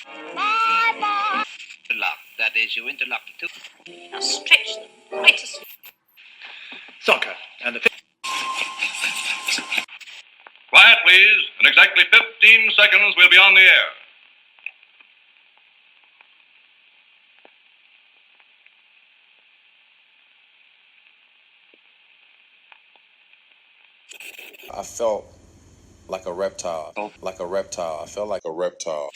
Bye-bye. Interlock. That is, you interlock the two. Now stretch them quite as... Soccer and the... Quiet, please. In exactly 15 seconds, we'll be on the air. I felt like a reptile. Like a reptile. I felt like a reptile.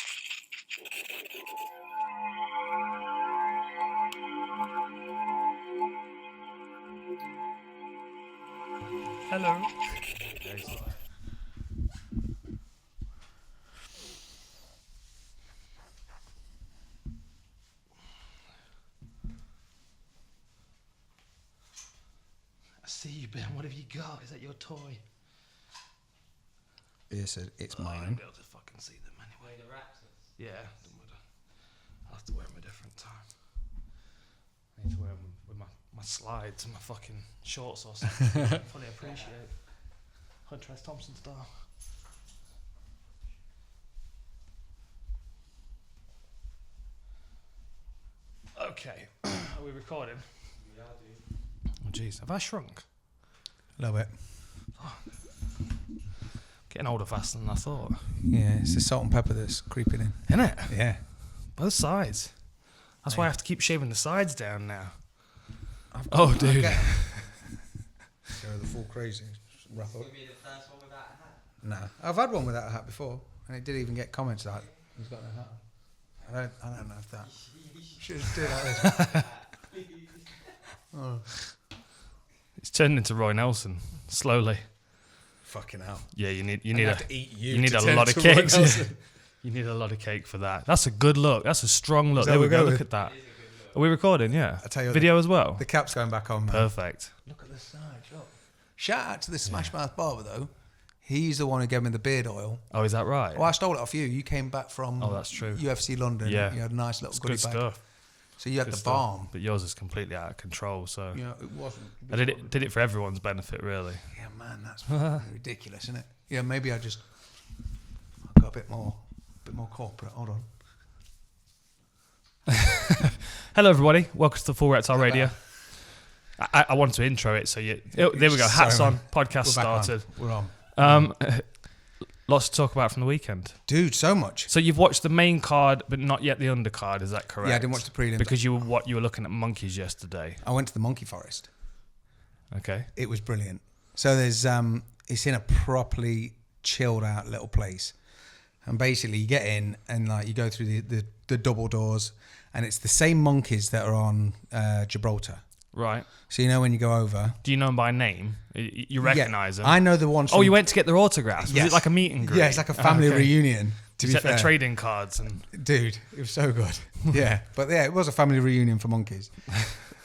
Hello. I see you, Ben. What have you got? Is that your toy? It's mine. I'll be able to fucking see them anyway. The Raptors? Yeah. I'll have to wear them a different time. I need to wear them with my slides and my fucking shorts or something. Fully appreciate. Hunter S. Thompson style. Okay. Are we recording? Yeah, dude. Oh, jeez. Have I shrunk? A little bit. Getting older faster than I thought. Yeah, it's the salt and pepper that's creeping in. Isn't it? Yeah. Both sides. That's why I have to keep shaving the sides down now. Dude. Go the full crazy. Wrap up. Be the first one without a hat. No, I've had one without a hat before, and it did even get comments like, "He's got no hat on." I don't know if that should just do it like this. Oh, It's turned into Roy Nelson slowly. fucking hell! Yeah, you need have to eat you. You need to a turn lot of to Roy cakes. Nelson. You need a lot of cake for that. That's a good look. That's a strong look. Is that There we what go. we go Look with? at that. Are we recording? Yeah. I tell you what, Video as well. The cap's going back on. Man. Perfect. Look at the side. Look. Shout out to the Smash Mouth barber though. He's the one who gave me the beard oil. Oh, is that right? Well, I stole it off you. You came back from That's true. UFC London. Yeah. You had a nice little It's goodie good bag. stuff. So you had Good the stuff. balm. But yours is completely out of control. So You know, it wasn't. I did it for everyone's benefit, really. Yeah, man, that's ridiculous, isn't it? Yeah, maybe I got a bit more corporate. Hold on. Hello, everybody. Welcome to the Full Reptile Radio. I wanted to intro it, so there we go. Hats Sorry, on. man. Podcast We're back started. on. We're on. Lots to talk about from the weekend. Dude, so much. So you've watched the main card, but not yet the undercard. Is that correct? Yeah, I didn't watch the prelim. because you were looking at monkeys yesterday. I went to the monkey forest. Okay. It was brilliant. So there's it's in a properly chilled out little place, and basically you get in and like you go through the double doors, and it's the same monkeys that are on Gibraltar. Right. So you know when you go over. Do you know them by name? You recognise them? I know the ones. Oh, you went to get their autographs? Yes. Was it like a meet and greet? Yeah, it's like a family reunion. To You be set fair, their trading cards and dude, it was so good. Yeah, but yeah, it was a family reunion for monkeys.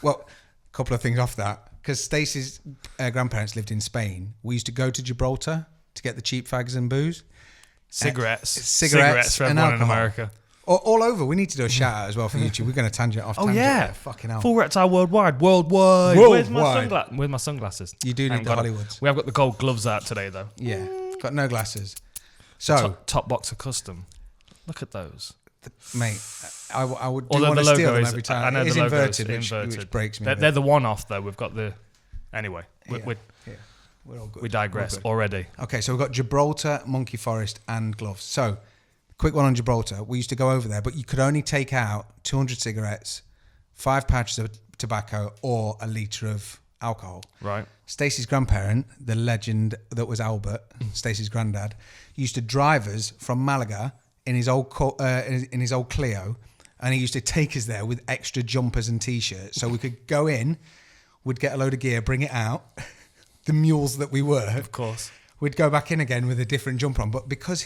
Well, a couple of things off that, because Stacey's grandparents lived in Spain. We used to go to Gibraltar to get the cheap fags and booze, cigarettes for and everyone in alcohol. America. All over. We need to do a shout out as well for YouTube. We're going to tangent off. Oh tangent. yeah, Fucking hell. Full Reptile worldwide. Where's my sunglasses? You do need the Hollywoods. We have got the gold gloves out today though. Yeah, got no glasses. So, Top box of custom. Look at those. mate, I would do Although want the to steal logo them is, every time. I know It is the logo inverted, is which breaks me. They're the one off though. We've got the anyway. We're all good. We digress We're good. already. Okay, so we've got Gibraltar, Monkey Forest, and gloves. So, quick one on Gibraltar. We used to go over there, but you could only take out 200 cigarettes, 5 pouches of tobacco, or a litre of alcohol. Right. Stacey's grandparent, the legend that was Albert, Stacey's granddad, used to drive us from Malaga in his old Clio, and he used to take us there with extra jumpers and t-shirts, so we could go in, we'd get a load of gear, bring it out, the mules that we were. Of course. We'd go back in again with a different jumper on, but because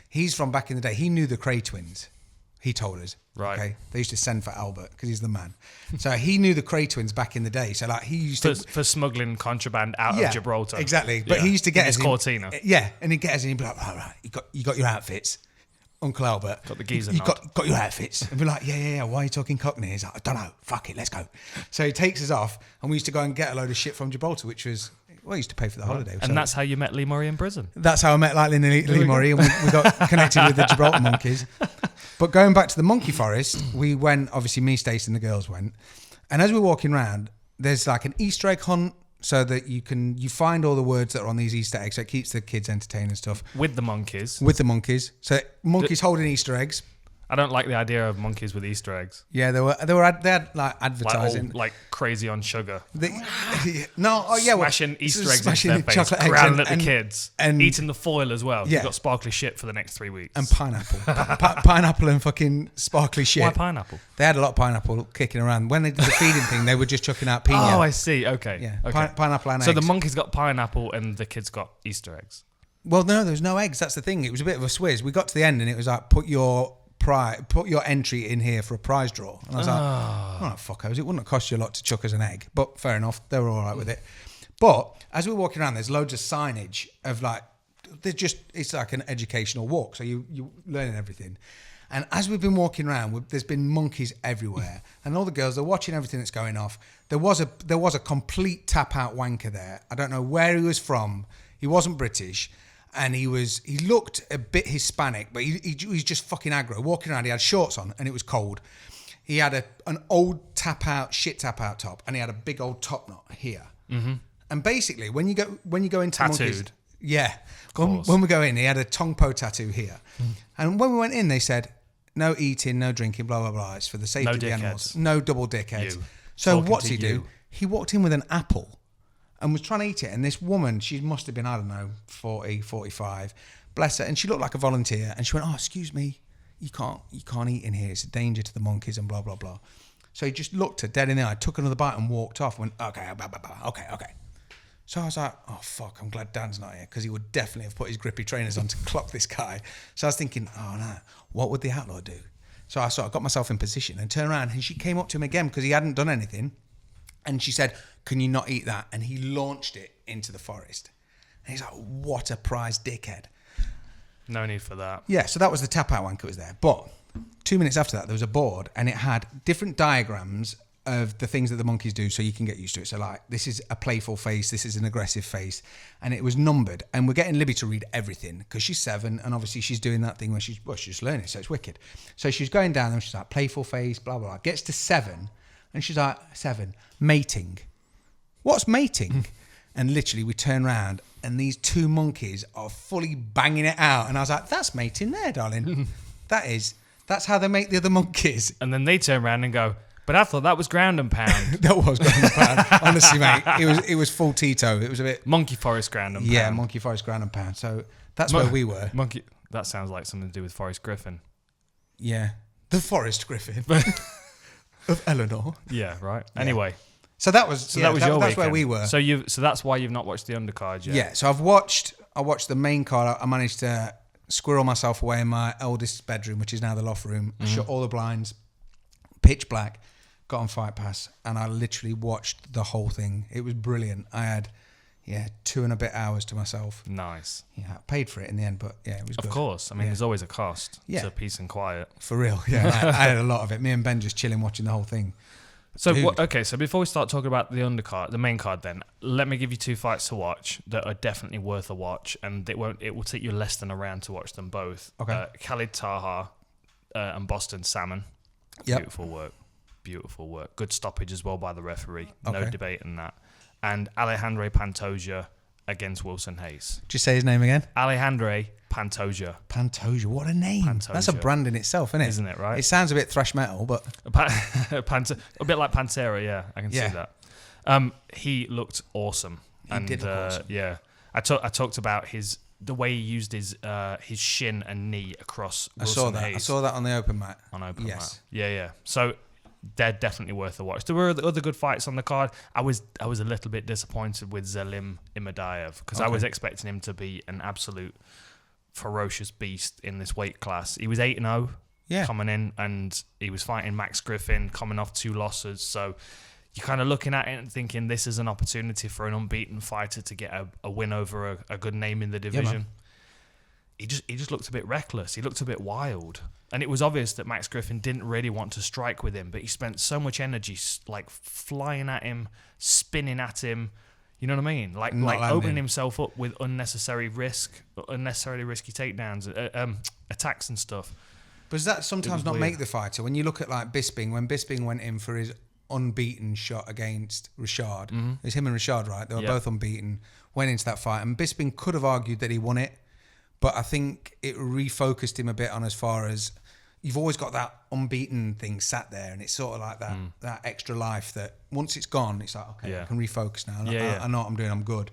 he's from back in the day, he knew the Kray twins. He told us. Right. Okay. They used to send for Albert because he's the man. So he knew the Kray twins back in the day. So like he used to for smuggling contraband out of Gibraltar. Exactly. But Yeah. he used to get In us his Cortina. Yeah, and he'd get us and he'd be like, all right, you got your outfits, Uncle Albert. Got the geezer You nod. got your outfits. And we're like, yeah. Why are you talking Cockney? He's like, I don't know. Fuck it, let's go. So he takes us off, and we used to go and get a load of shit from Gibraltar, which was we used to pay for the holiday. And that's how you met Lee Murray in prison. That's how I met Lee Murray, and we got connected with the Gibraltar monkeys. But going back to the monkey forest, we went, obviously me, Stacey and the girls went. And as we're walking around, there's like an Easter egg hunt so that you find all the words that are on these Easter eggs. So it keeps the kids entertained and stuff. With the monkeys. So monkeys holding Easter eggs. I don't like the idea of monkeys with Easter eggs. Yeah, they had like advertising, like crazy on sugar. Smashing Easter eggs into their face, growling at the kids, and eating the foil as well. Yeah. You've got sparkly shit for the next 3 weeks. And pineapple, pineapple and fucking sparkly shit. Why pineapple? They had a lot of pineapple kicking around. When they did the feeding thing, they were just chucking out piña. Oh, I see. Okay. Yeah, okay. Pineapple and eggs. So the monkeys got pineapple and the kids got Easter eggs. Well, no, there was no eggs. That's the thing. It was a bit of a swizz. We got to the end and it was like, put your entry in here for a prize draw. And I was like, oh, fuckos, it wouldn't have cost you a lot to chuck us an egg. But fair enough, they were all right with it. But as we were walking around, there's loads of signage of like, it's like an educational walk. So you're learning everything. And as we've been walking around, there's been monkeys everywhere. And all the girls, they're watching everything that's going off. There was a complete tap-out wanker there. I don't know where he was from. He wasn't British. And he looked a bit Hispanic, but he's just fucking aggro. Walking around, he had shorts on, and it was cold. He had an old shit tap out top, and he had a big old top knot here. Mm-hmm. And basically, when you go into tattooed, monkeys, yeah. When we go in, he had a Tongpo tattoo here. Mm. And when we went in, they said no eating, no drinking, blah blah blah. It's for the safety of the animals. No double dickheads. So what's he do? He walked in with an apple. And was trying to eat it. And this woman, she must have been, I don't know, 40, 45. Bless her. And she looked like a volunteer. And she went, oh, excuse me, you can't eat in here. It's a danger to the monkeys and blah, blah, blah. So he just looked her dead in the eye, took another bite and walked off. Went, okay, blah, blah, blah, okay. So I was like, oh, fuck, I'm glad Dan's not here. Because he would definitely have put his grippy trainers on to clock this guy. So I was thinking, oh, no, what would the outlaw do? So I got myself in position and turned around. And she came up to him again because he hadn't done anything. And she said, can you not eat that? And he launched it into the forest. And he's like, what a prize dickhead. No need for that. Yeah, so that was the tap-out wanker was there. But 2 minutes after that, there was a board, and it had different diagrams of the things that the monkeys do so you can get used to it. So, like, this is a playful face, this is an aggressive face. And it was numbered. And we're getting Libby to read everything because she's 7, and obviously she's doing that thing where she's just learning, so it's wicked. So she's going down, and she's like, playful face, blah, blah, blah. Gets to 7, and she's like, 7, mating. What's mating? And literally we turn around and these 2 monkeys are fully banging it out. And I was like, that's mating there, darling. That's how they make the other monkeys. And then they turn around and go, but I thought that was ground and pound. That was ground and pound. Honestly, mate, it was full Tito. It was a bit... Monkey forest ground and pound. Yeah, monkey forest ground and pound. So that's where we were. That sounds like something to do with Forrest Griffin. Yeah. The Forrest Griffin. Of Eleanor. Yeah, right. Yeah. Anyway. So that was your weekend. That's where we were. So that's why you've not watched the undercard yet. Yeah. So I watched the main card. I managed to squirrel myself away in my eldest's bedroom, which is now the loft room. Mm-hmm. Shut all the blinds, pitch black, got on Fight Pass, and I literally watched the whole thing. It was brilliant. I had 2 and a bit hours to myself. Nice. Yeah, I paid for it in the end, but yeah, it was good. Of course. I mean, there's always a cost to peace and quiet. For real. Yeah, I had a lot of it. Me and Ben just chilling watching the whole thing. So so before we start talking about the undercard, the main card, then let me give you 2 fights to watch that are definitely worth a watch, and it will take you less than a round to watch them both. Okay. Khalid Taha and Boston Salmon. Yep. Beautiful work. Good stoppage as well by the referee. Okay. No debate in that. And Alejandro Pantoja against Wilson Hayes. Just say his name again. Alejandro Pantoja. Pantoja, what a name. Pantoja. That's a brand in itself, isn't it? Isn't it, right? It sounds a bit thrash metal, but... a bit like Pantera, yeah. I can see that. He looked awesome. He did look awesome. Yeah. I talked about the way he used his shin and knee across Wilson Hayes. I saw that on the open mat. Mat. Yeah. So they're definitely worth a watch. There were other good fights on the card. I was a little bit disappointed with Zelim Imadaev because I was expecting him to be an absolute ferocious beast in this weight class. He was 8-0 coming in, and he was fighting Max Griffin coming off 2 losses. So you're kind of looking at it and thinking this is an opportunity for an unbeaten fighter to get a win over a good name in the division. He just looked a bit reckless. He looked a bit wild. And it was obvious that Max Griffin didn't really want to strike with him, but he spent so much energy like flying at him, spinning at him. You know what I mean? Like opening himself up with unnecessarily risky takedowns, attacks and stuff. But does that sometimes was not weird. make the fighter? When you look at like Bisping, when Bisping went in for his unbeaten shot against Rashad, it's him and Rashad, right? They were both unbeaten, went into that fight, and Bisping could have argued that he won it, but I think it refocused him a bit on as far as you've always got that unbeaten thing sat there, and it's sort of like that extra life that once it's gone, it's like, okay, I can refocus now. I know what I'm doing, I'm good.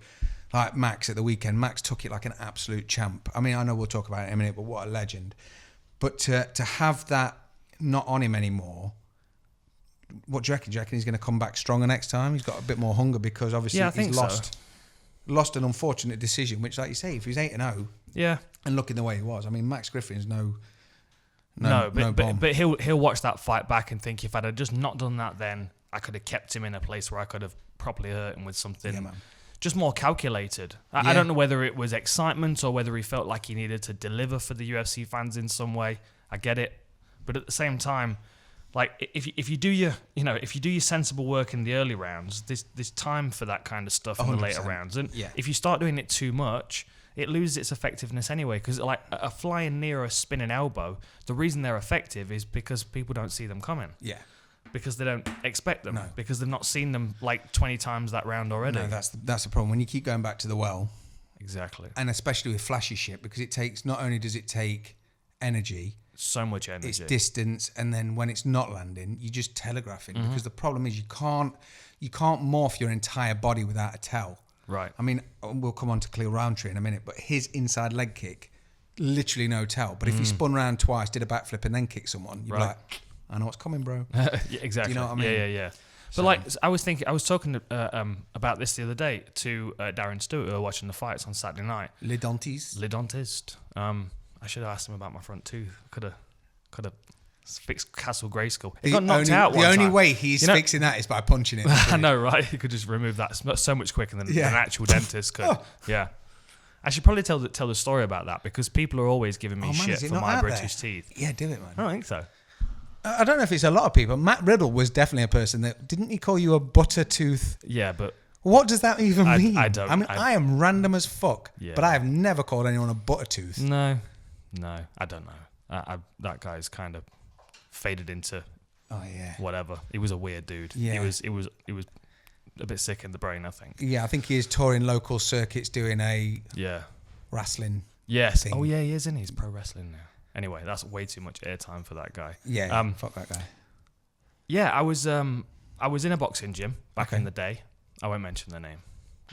Like Max at the weekend, Max took it like an absolute champ. I mean, I know we'll talk about it in a minute, but what a legend. But to have that not on him anymore, what do you reckon? Do you reckon he's going to come back stronger next time? He's got a bit more hunger because obviously he's lost an unfortunate decision, which, like you say, if he's 8-0 and looking the way he was, I mean, Max Griffin's no bomb. But he'll watch that fight back and think, if I'd have just not done that then, I could have kept him in a place where I could have properly hurt him with something just more calculated. I don't know whether it was excitement or whether he felt like he needed to deliver for the UFC fans in some way. I get it. But at the same time, like if you do your sensible work in the early rounds, there's time for that kind of stuff in the later rounds. And if you start doing it too much, it loses its effectiveness anyway. Because like a flying knee or a spinning elbow, the reason they're effective is because people don't see them coming. Yeah. Because they don't expect them. No. Because they've not seen them like 20 times that round already. No, that's the problem. When you keep going back to the well. Exactly. And especially with flashy shit, because it takes, not only does it take energy, so much energy, it's distance, and then when it's not landing, you just telegraphing. Because the problem is you can't morph your entire body without a tell. Right. I mean, we'll come on to Khalil Roundtree in a minute, but his inside leg kick, literally no tell. But if he spun around twice, did a backflip, and then kicked someone, you'd be like, I know what's coming, bro. Yeah, exactly. Do you know what I mean? Yeah. But like, I was talking about this the other day to Darren Stewart, who were watching the fights on Saturday night. Le Dentiste. I should have asked him about my front tooth. Could have fixed Castle Grayskull. It got knocked out one time. The only way he's fixing that is by punching it. I know, right? He could just remove that so much quicker than an actual dentist could. Yeah. I should probably tell the story about that, because people are always giving me shit for my British teeth. Yeah, do it, man. I don't think so. I don't know if it's a lot of people. Matt Riddle was definitely a person that... Didn't he call you a butter tooth? Yeah, but... What does that even mean? I don't... I am random as fuck, but I have never called anyone a butter tooth. No, I don't know. That guy's kind of faded into... Oh, yeah. Whatever. He was a weird dude. Yeah. He was a bit sick in the brain, I think. Yeah, I think he is touring local circuits doing a... wrestling thing. Oh, yeah, he is, isn't he? He's pro wrestling now. Anyway, that's way too much airtime for that guy. Yeah, fuck that guy. Yeah, I was in a boxing gym back in the day. I won't mention the name.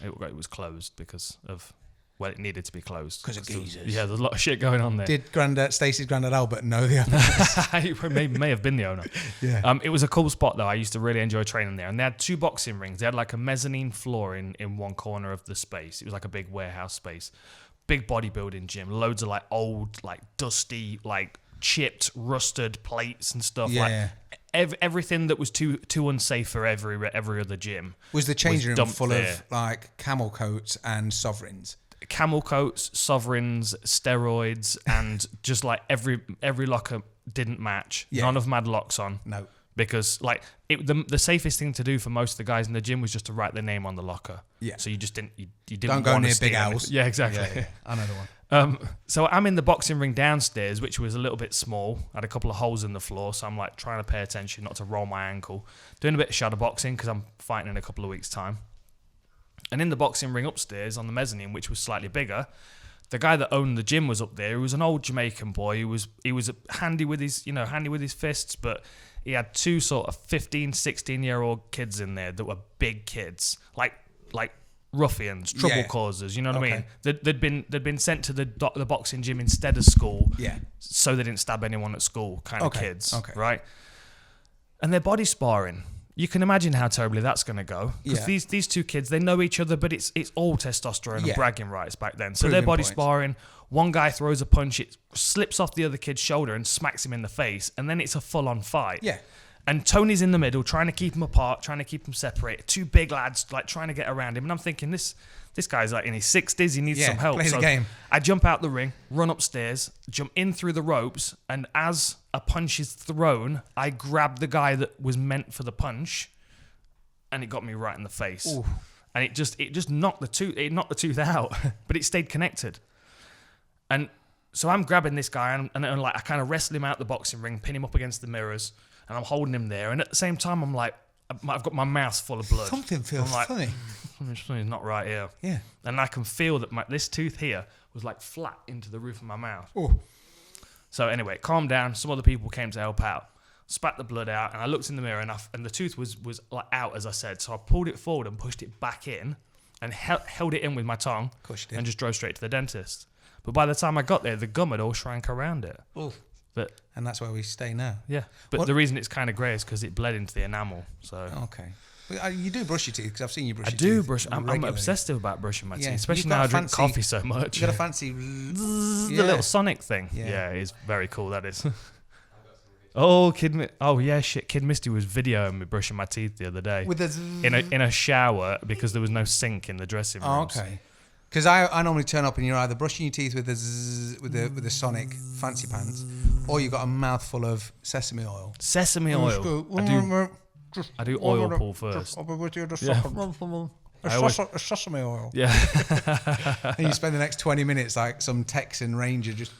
It was closed because of... Well, it needed to be closed. Because of geezers. Yeah, there's a lot of shit going on there. Did Stacey's granddad Albert know the owner? He may have been the owner. Yeah. It was a cool spot, though. I used to really enjoy training there. And they had 2 boxing rings. They had like a mezzanine floor in one corner of the space. It was like a big warehouse space. Big bodybuilding gym. Loads of like old, like dusty, like chipped, rusted plates and stuff. Yeah. Like everything that was too unsafe for every other gym. Was the changing room full there. of like camel coats and sovereigns? Camel coats, sovereigns, steroids, and just like every locker didn't match. Yeah. None of them had locks on. No. Because like the safest thing to do for most of the guys in the gym was just to write their name on the locker. Yeah. So you just didn't Don't go near Big Al's. Yeah, exactly. Yeah. I know the one. So I'm in the boxing ring downstairs, which was a little bit small. I had a couple of holes in the floor, so I'm like trying to pay attention not to roll my ankle. Doing a bit of shadow boxing because I'm fighting in a couple of weeks' time. And in the boxing ring upstairs on the mezzanine, which was slightly bigger, the guy that owned the gym was up there. He was an old Jamaican boy. He was handy with his fists, but he had 2 sort of 15, 16-year-old kids in there that were big kids, like ruffians, trouble causers. You know what I mean? They'd been sent to the boxing gym instead of school, so they didn't stab anyone at school, kind of kids, right? And they're body sparring. You can imagine how terribly that's going to go. Because these 2 kids, they know each other, but it's all testosterone and bragging rights back then. So they're body sparring. One guy throws a punch, it slips off the other kid's shoulder and smacks him in the face. And then it's a full-on fight. Yeah. And Tony's in the middle, trying to keep them apart, trying to keep them separated. 2 big lads, like, trying to get around him. And I'm thinking, this guy's like in his 60s, he needs some help. Play the game. I jump out the ring, run upstairs, jump in through the ropes, and as a punch is thrown, I grab the guy that was meant for the punch, and it got me right in the face. Ooh. And it just knocked the tooth out, but it stayed connected. And So I'm grabbing this guy and like I kind of wrestle him out the boxing ring, pin him up against the mirrors, and I'm holding him there. And at the same time, I'm like, I've got my mouth full of blood. Something feels I'm like, funny. Something's not right here. Yeah. And I can feel that this tooth here was like flat into the roof of my mouth. Oh. So anyway, calm down. Some other people came to help out. Spat the blood out, and I looked in the mirror, and the tooth was like out, as I said. So I pulled it forward and pushed it back in, and held it in with my tongue, and just drove straight to the dentist. But by the time I got there, the gum had all shrank around it. Oh. And that's where we stay now. Yeah. But the reason it's kind of grey is because it bled into the enamel. So okay. Well, you do brush your teeth, because I've seen you brush your teeth. I do brush. I'm regularly. obsessive about brushing my teeth, Yeah. especially now I drink coffee so much. You got a fancy... The little sonic thing. Yeah. Yeah, it's very cool, that is. Oh, Kid Misty was videoing me brushing my teeth the other day. With the... in a shower, because there was no sink in the dressing room. Oh, okay. Because I normally turn up and you're either brushing your teeth with the Sonic fancy pants, or you've got a mouthful of sesame oil. Sesame oil. I do oil pull first. I'll be with you in a Yeah. second. Sesame oil. Yeah. And you spend the next 20 minutes like some Texan ranger just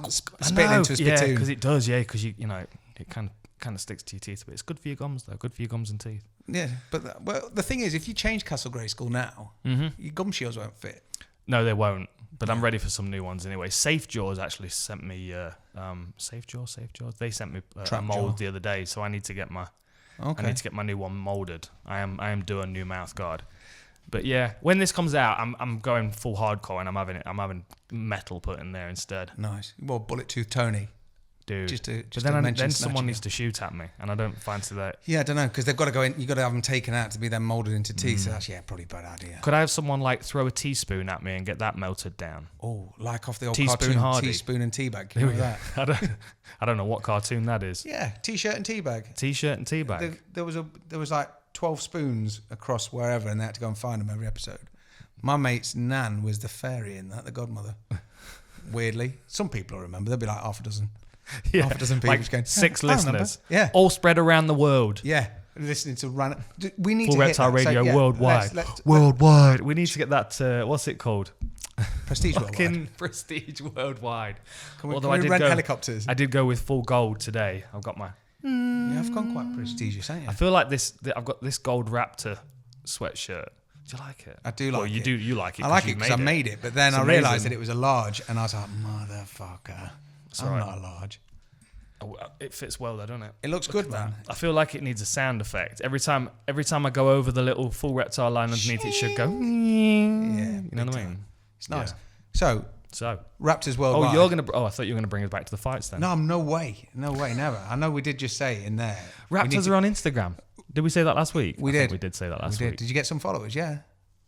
spitting into a spittoon. Yeah, because it does. Yeah, because you know it kind of sticks to your teeth, but it's good for your gums though. Good for your gums and teeth. Yeah, but the thing is, if you change Castle Grayskull now, your gum shields won't fit. No, they won't. But I'm ready for some new ones anyway. Safe Jaws actually sent me Safe Jaws. They sent me a mold the other day, so I need to get my new one molded. I am doing new mouth guard. But yeah, when this comes out, I'm going full hardcore and I'm having metal put in there instead. Nice. Well, Bullet Tooth Tony. Dude. But then someone needs to shoot at me, and I don't fancy that. Yeah, I don't know, because they've got to go in. You've got to have them taken out to be then molded into teeth. So that's probably a bad idea. Could I have someone like throw a teaspoon at me and get that melted down? Oh, like off the old Teaspoon cartoon, Hardy. Teaspoon and Teabag. Can you remember that? I don't know what cartoon that is. Yeah, T-shirt and Teabag. T-shirt and Teabag. There was like 12 spoons across wherever, and they had to go and find them every episode. My mate's nan was the fairy in that, the godmother. Weirdly, some people will remember. There'll be like half a dozen. Yeah, half a dozen people like going, 6 I listeners. Yeah, all spread around the world. Yeah, listening to random. We need Full to Reptile hit that. Radio worldwide. Worldwide. We need to get that. What's it called? Prestige worldwide. Prestige worldwide. Can we rent helicopters? I did go with full gold today. I've got my. Yeah, I've gone quite prestigious, ain't you? I feel like I've got this gold Raptor sweatshirt. Do you like it? I do like it. You do. You like it? I like it because I made it, but then I amazing. realised that it was a large, and I was like, motherfucker. I'm not a large. Oh, it fits well though, doesn't it? It looks good, man. I feel like it needs a sound effect. Every time I go over the little full Reptile line underneath, it should go. Yeah, you know what I mean? It's nice. Yeah. So Raptors worldwide. I thought you were gonna bring us back to the fights then. No, no way, never. I know we did just say in there. Raptors are on Instagram. Did we say that last week? We did. We did say that last week. Did you get some followers? Yeah.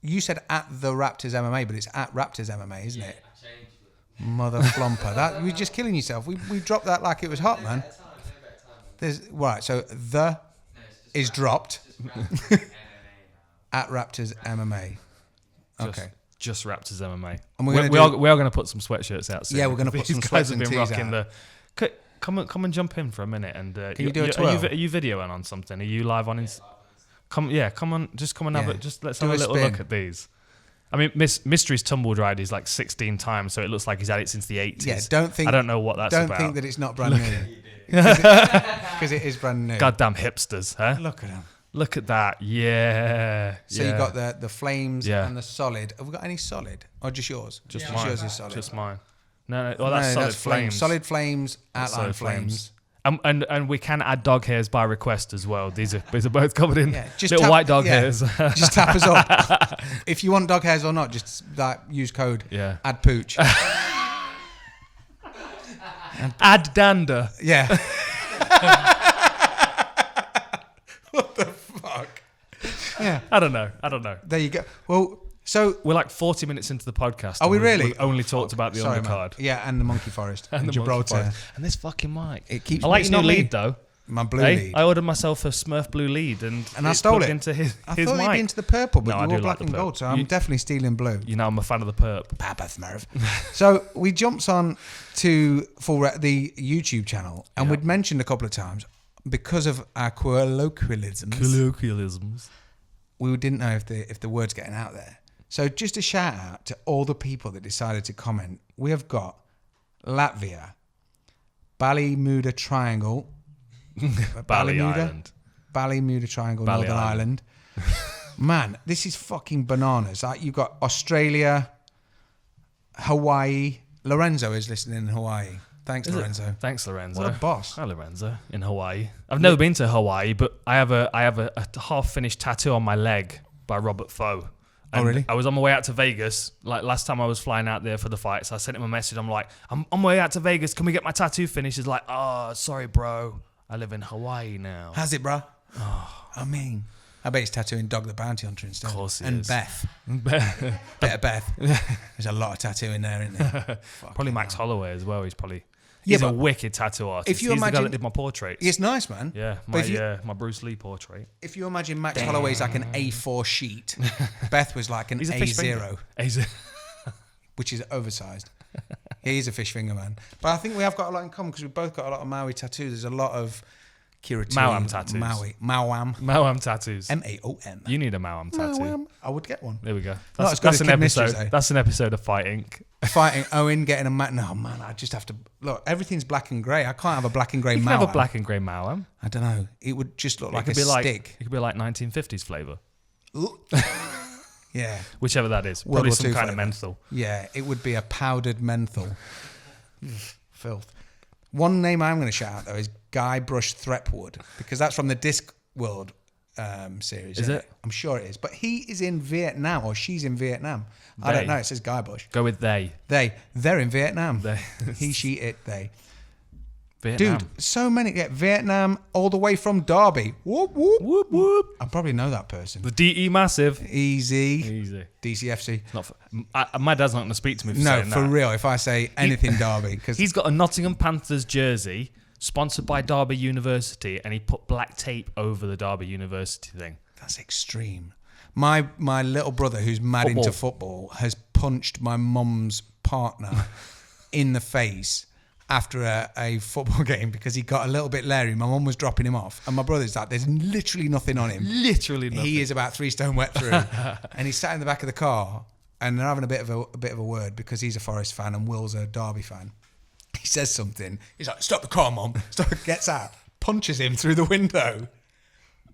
You said at the Raptors MMA, but it's at Raptors MMA, isn't it? I changed it. Mother flumper. That you're just killing yourself. We dropped that like it was hot, man. So the is dropped at Raptors MMA. Okay. Just Raptors MMA. And we are going to put some sweatshirts out soon. Yeah, we're going to put some sweats and tees out. Come and jump in for a minute and can you do a twirl? Are you videoing on something? Are you live on Instagram? Come on, have it. Just let's have a little look at these. I mean, Mystery's tumble dried is like 16 times, so it looks like he's had it since the 80s. Yeah, I don't know what that's about. Don't think that it's not brand new. Because it is brand new. Goddamn hipsters, huh? Look at them. Look at that. Yeah. So you got the flames and the solid. Have we got any solid? Or just yours? Just mine. Yours is solid. Just mine. No. Well, that's solid flames. Solid flames, outline flames. And we can add dog hairs by request as well. These are both covered in little white dog hairs. Just tap us up. If you want dog hairs or not, just use code add pooch. Add dander. Yeah. What the fuck? Yeah. I don't know. There you go. Well, so we're like 40 minutes into the podcast. Are we really? We've only talked about the undercard. Yeah, and the monkey forest and the Gibraltar. Monkey forest. And this fucking mic. It keeps. I like your new lead though. My blue lead. I ordered myself a Smurf blue lead and I stole it into his I mic. thought you'd be into the purple, but no, you wore black and gold, so I'm definitely stealing blue. You know, I'm a fan of the perp. Papa Smurf. So we jumped on to the YouTube channel, and we'd mentioned a couple of times because of our colloquialisms. We didn't know if the word's getting out there. So just a shout out to all the people that decided to comment. We have got Latvia, Ballymuda Triangle, Bali Island. Ballymuda Triangle, Bali Northern Ireland. Man, this is fucking bananas. Like, you've got Australia, Hawaii. Lorenzo is listening in Hawaii. Thanks, Lorenzo. Thanks, Lorenzo. What a boss. Hi, Lorenzo, in Hawaii. I've never been to Hawaii, but I have a half-finished tattoo on my leg by Robert Foe. And really? I was on my way out to Vegas. Like, last time I was flying out there for the fights, I sent him a message. I'm like, I'm on my way out to Vegas. Can we get my tattoo finished? He's like, oh, sorry, bro. I live in Hawaii now. How's it, bro? I mean, I bet he's tattooing Dog the Bounty Hunter instead. Of course he and is. Beth. Bit of Beth. There's a lot of tattooing there, isn't there? Probably Max Holloway as well. He's Yeah, a wicked tattoo artist. if you He's the guy imagine- that did my portraits. It's nice, man. Yeah, But my Bruce Lee portrait. if you imagine Max Holloway's like an A4 sheet, Beth was like an He's a fish A0, finger. which is oversized. He is a fish finger man. But I think we have got a lot in common because we've both got a lot of Maui tattoos. There's a lot of Kiratini. Mawam tattoos. Mawam. Mawam tattoos. M-A-O-M. You need a Mawam tattoo. Mawam. I would get one. There we go. Not as good as an Kid episode. Mistress, though. That's an episode of Fight Inc. Fighting Owen, getting a mat. No, man, I just have to... Look, everything's black and grey. I can't have a black and grey You Mawam. can have a black and grey Mawam. I don't know. It would just look like a It stick. could be like 1950s flavour. Yeah. Whichever that is. World Probably War some II kind of flavour. menthol. Yeah, it would be a powdered menthol. Filth. One name I'm going to shout out, though, is Guybrush Threepwood, because that's from the Discworld series. Is isn't it? I'm sure it is. But he is in Vietnam, or she's in Vietnam. I don't know. It says Guybrush. Go with they. They're in Vietnam. They. He, she, it, they. Vietnam. Dude, so many. Yeah, Vietnam, all the way from Derby. Whoop, whoop. Whoop, whoop. I probably know that person. The DE massive. Easy. Easy. DCFC. Not for, my dad's not going to speak to me for No, saying for that. real. If I say anything Derby, because He's got a Nottingham Panthers jersey sponsored by Derby University, and he put black tape over the Derby University thing. that's extreme. My little brother, who's mad into football, has punched my mum's partner in the face after a football game because he got a little bit leery. My mum was dropping him off, and my brother's like, there's literally nothing on him. Literally nothing. He is about 3 stone wet through, and he's sat in the back of the car, and they're having a bit of a word because he's a Forest fan and Will's a Derby fan. He says something. He's like, "Stop the car, Mum!" Gets out, punches him through the window.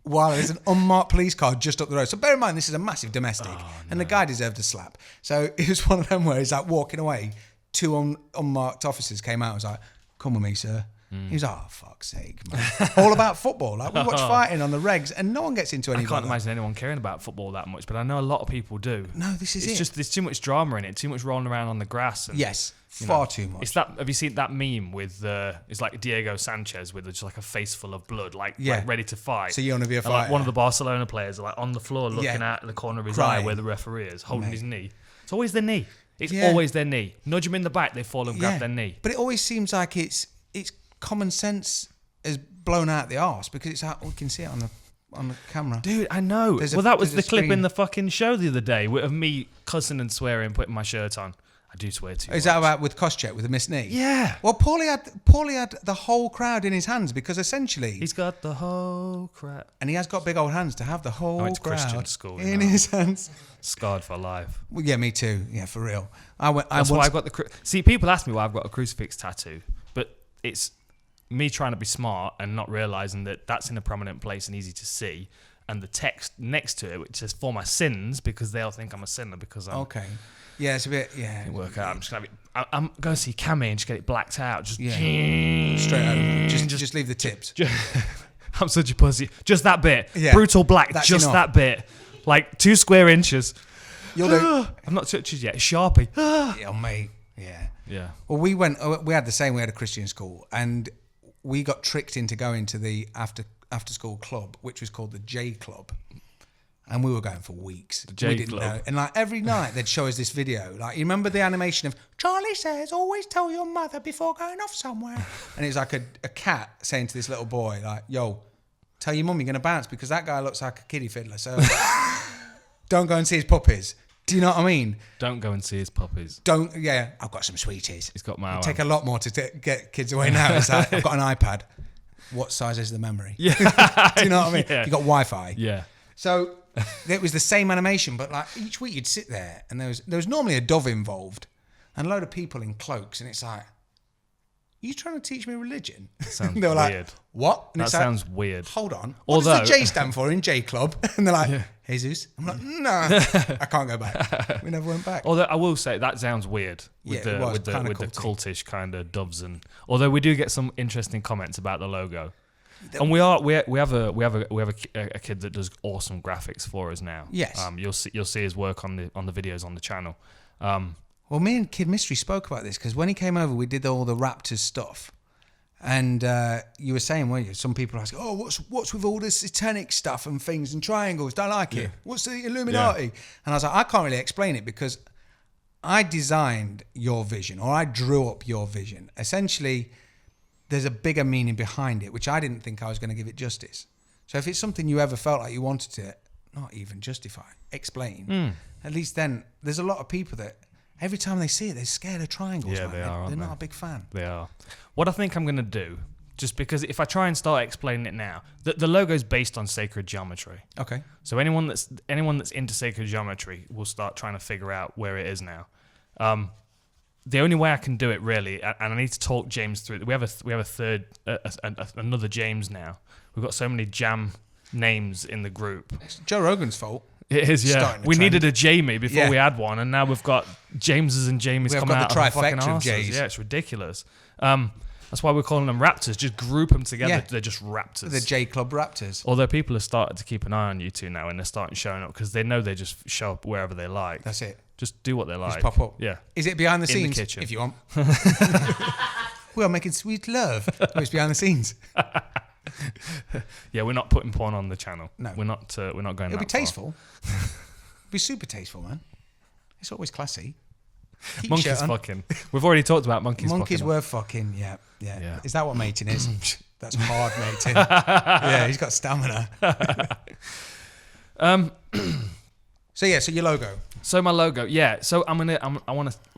While there's an unmarked police car just up the road. So bear in mind, this is a massive domestic, and the guy deserved a slap. So it was one of them where he's like walking away. 2 unmarked officers came out and was like, "Come with me, sir." He was like, "Oh, fuck's sake, man." All about football. Like, we watch fighting on the regs and no one gets into any I can't bother. imagine anyone caring about football that much, but I know a lot of people do. No, this is It's it. just there's too much drama in it, too much rolling around on the grass. And, Yes, you far know, too much. It's that. Have you seen that meme with it's like Diego Sanchez with just like a face full of blood, like ready to fight. So you want to be a And, like, fighter. one of the Barcelona players are like on the floor looking Yeah. at the corner of his Crying. eye where the referee is holding Mate. his knee. It's always their knee. It's Yeah. always their knee. Nudge them in the back, they fall and grab their knee. But it always seems like it's common sense is blown out the arse because it's out, we can see it on the camera. Dude, I know. There's a- Well, that was there's the a clip screen. in the fucking show the other day of me cussing and swearing, putting my shirt on. I do swear to you. Is that about with Koscheck with the missed knee? Yeah. Well, Paulie had the whole crowd in his hands because essentially, He's got the whole crap. and he has got big old hands to have the whole went to Christian crowd school, in you know. his hands. Scarred for life. Well, yeah, me too. Yeah, for real. That's why I've got the... See, people ask me why I've got a crucifix tattoo, but it's me trying to be smart and not realising that that's in a prominent place and easy to see, and the text next to it, which says "for my sins," because they'll think I'm a sinner because I'm... Okay. Yeah, it's a bit. Yeah. Didn't work out. I'm just gonna I'm going to see Cammy and just get it blacked out. Just Straight over. Just leave the tips. I'm such a pussy. Just that bit. Yeah. Brutal black. That's just enough. that bit. Like 2 square inches. You'll do. I'm not touched it yet. It's Sharpie. Yeah, mate. Yeah. Yeah. Well, we had the same. We had a Christian school, and we got tricked into going to the after school club, which was called the J Club, and we were going for weeks. The J we didn't Club. know. And like every night they'd show us this video. Like, you remember the animation of Charlie says, "Always tell your mother before going off somewhere," and it's like a cat saying to this little boy, like, "Yo, tell your mum you're gonna bounce because that guy looks like a kiddie fiddler. So don't go and see his puppies." Do you know what I mean? Don't go and see his puppies. Don't. Yeah, I've got some sweeties. He's got my It'd take a lot more to get kids away now. It's like, I've got an iPad. What size is the memory? Yeah. Do you know what I mean? Yeah. You got Wi-Fi. Yeah. So it was the same animation, but like each week you'd sit there, and there was normally a dove involved, and a load of people in cloaks, and it's like, you trying to teach me religion? Sounds they were weird. like, what? And That it's like, sounds weird. hold on. What does the J stand for in J Club? And they're like, Jesus. I'm like, no, I can't go back. We never went back. Although I will say that sounds weird with Yeah, it was with the kinda cultish kind of doves, and although we do get some interesting comments about the logo, and we have a kid that does awesome graphics for us now. Yes. You'll see his work on the videos on the channel. Well, me and Kid Mystery spoke about this because when he came over, we did all the Raptors stuff. And you were saying, weren't you? Some people are asking, oh, what's with all this satanic stuff and things and triangles? Don't like it. What's the Illuminati? Yeah. And I was like, I can't really explain it because I designed your vision, or I drew up your vision. Essentially, there's a bigger meaning behind it, which I didn't think I was going to give it justice. So if it's something you ever felt like you wanted to not even justify, explain, at least then there's a lot of people that every time they see it, they're scared of triangles. Yeah, man. they are. They're not a big fan. They are. What I think I'm going to do, just because if I try and start explaining it now, the logo's based on sacred geometry. Okay. So anyone that's into sacred geometry will start trying to figure out where it is now. The only way I can do it really, and I need to talk James through. We have a third, another James now. We've got so many jam names in the group. It's Joe Rogan's fault. It is, yeah. Starting the We trend. needed a Jamie before Yeah. we had one, and now we've got Jameses and Jamies We've coming got out the of our fucking trifecta of arses. Js. Yeah, it's ridiculous. That's why we're calling them Raptors. Just group them together. Yeah. They're just Raptors. The J Club Raptors. Although people have started to keep an eye on you two now, and they're starting showing up because they know they just show up wherever they like. That's it. Just do what they like. Just pop up. Yeah. Is it behind the In the scenes? kitchen. If you want. We are making sweet love. Oh, it's behind the scenes. Yeah, we're not putting porn on the channel. No. We're not going It'll that be far. tasteful. It'll be super tasteful, man. It's always classy. Keep your Monkeys shirt on. fucking. We've already talked about monkeys Monkeys fucking. were fucking, yeah. Yeah. Is that what mating is? That's hard mating. Yeah, he's got stamina. So your logo. So my logo, yeah. So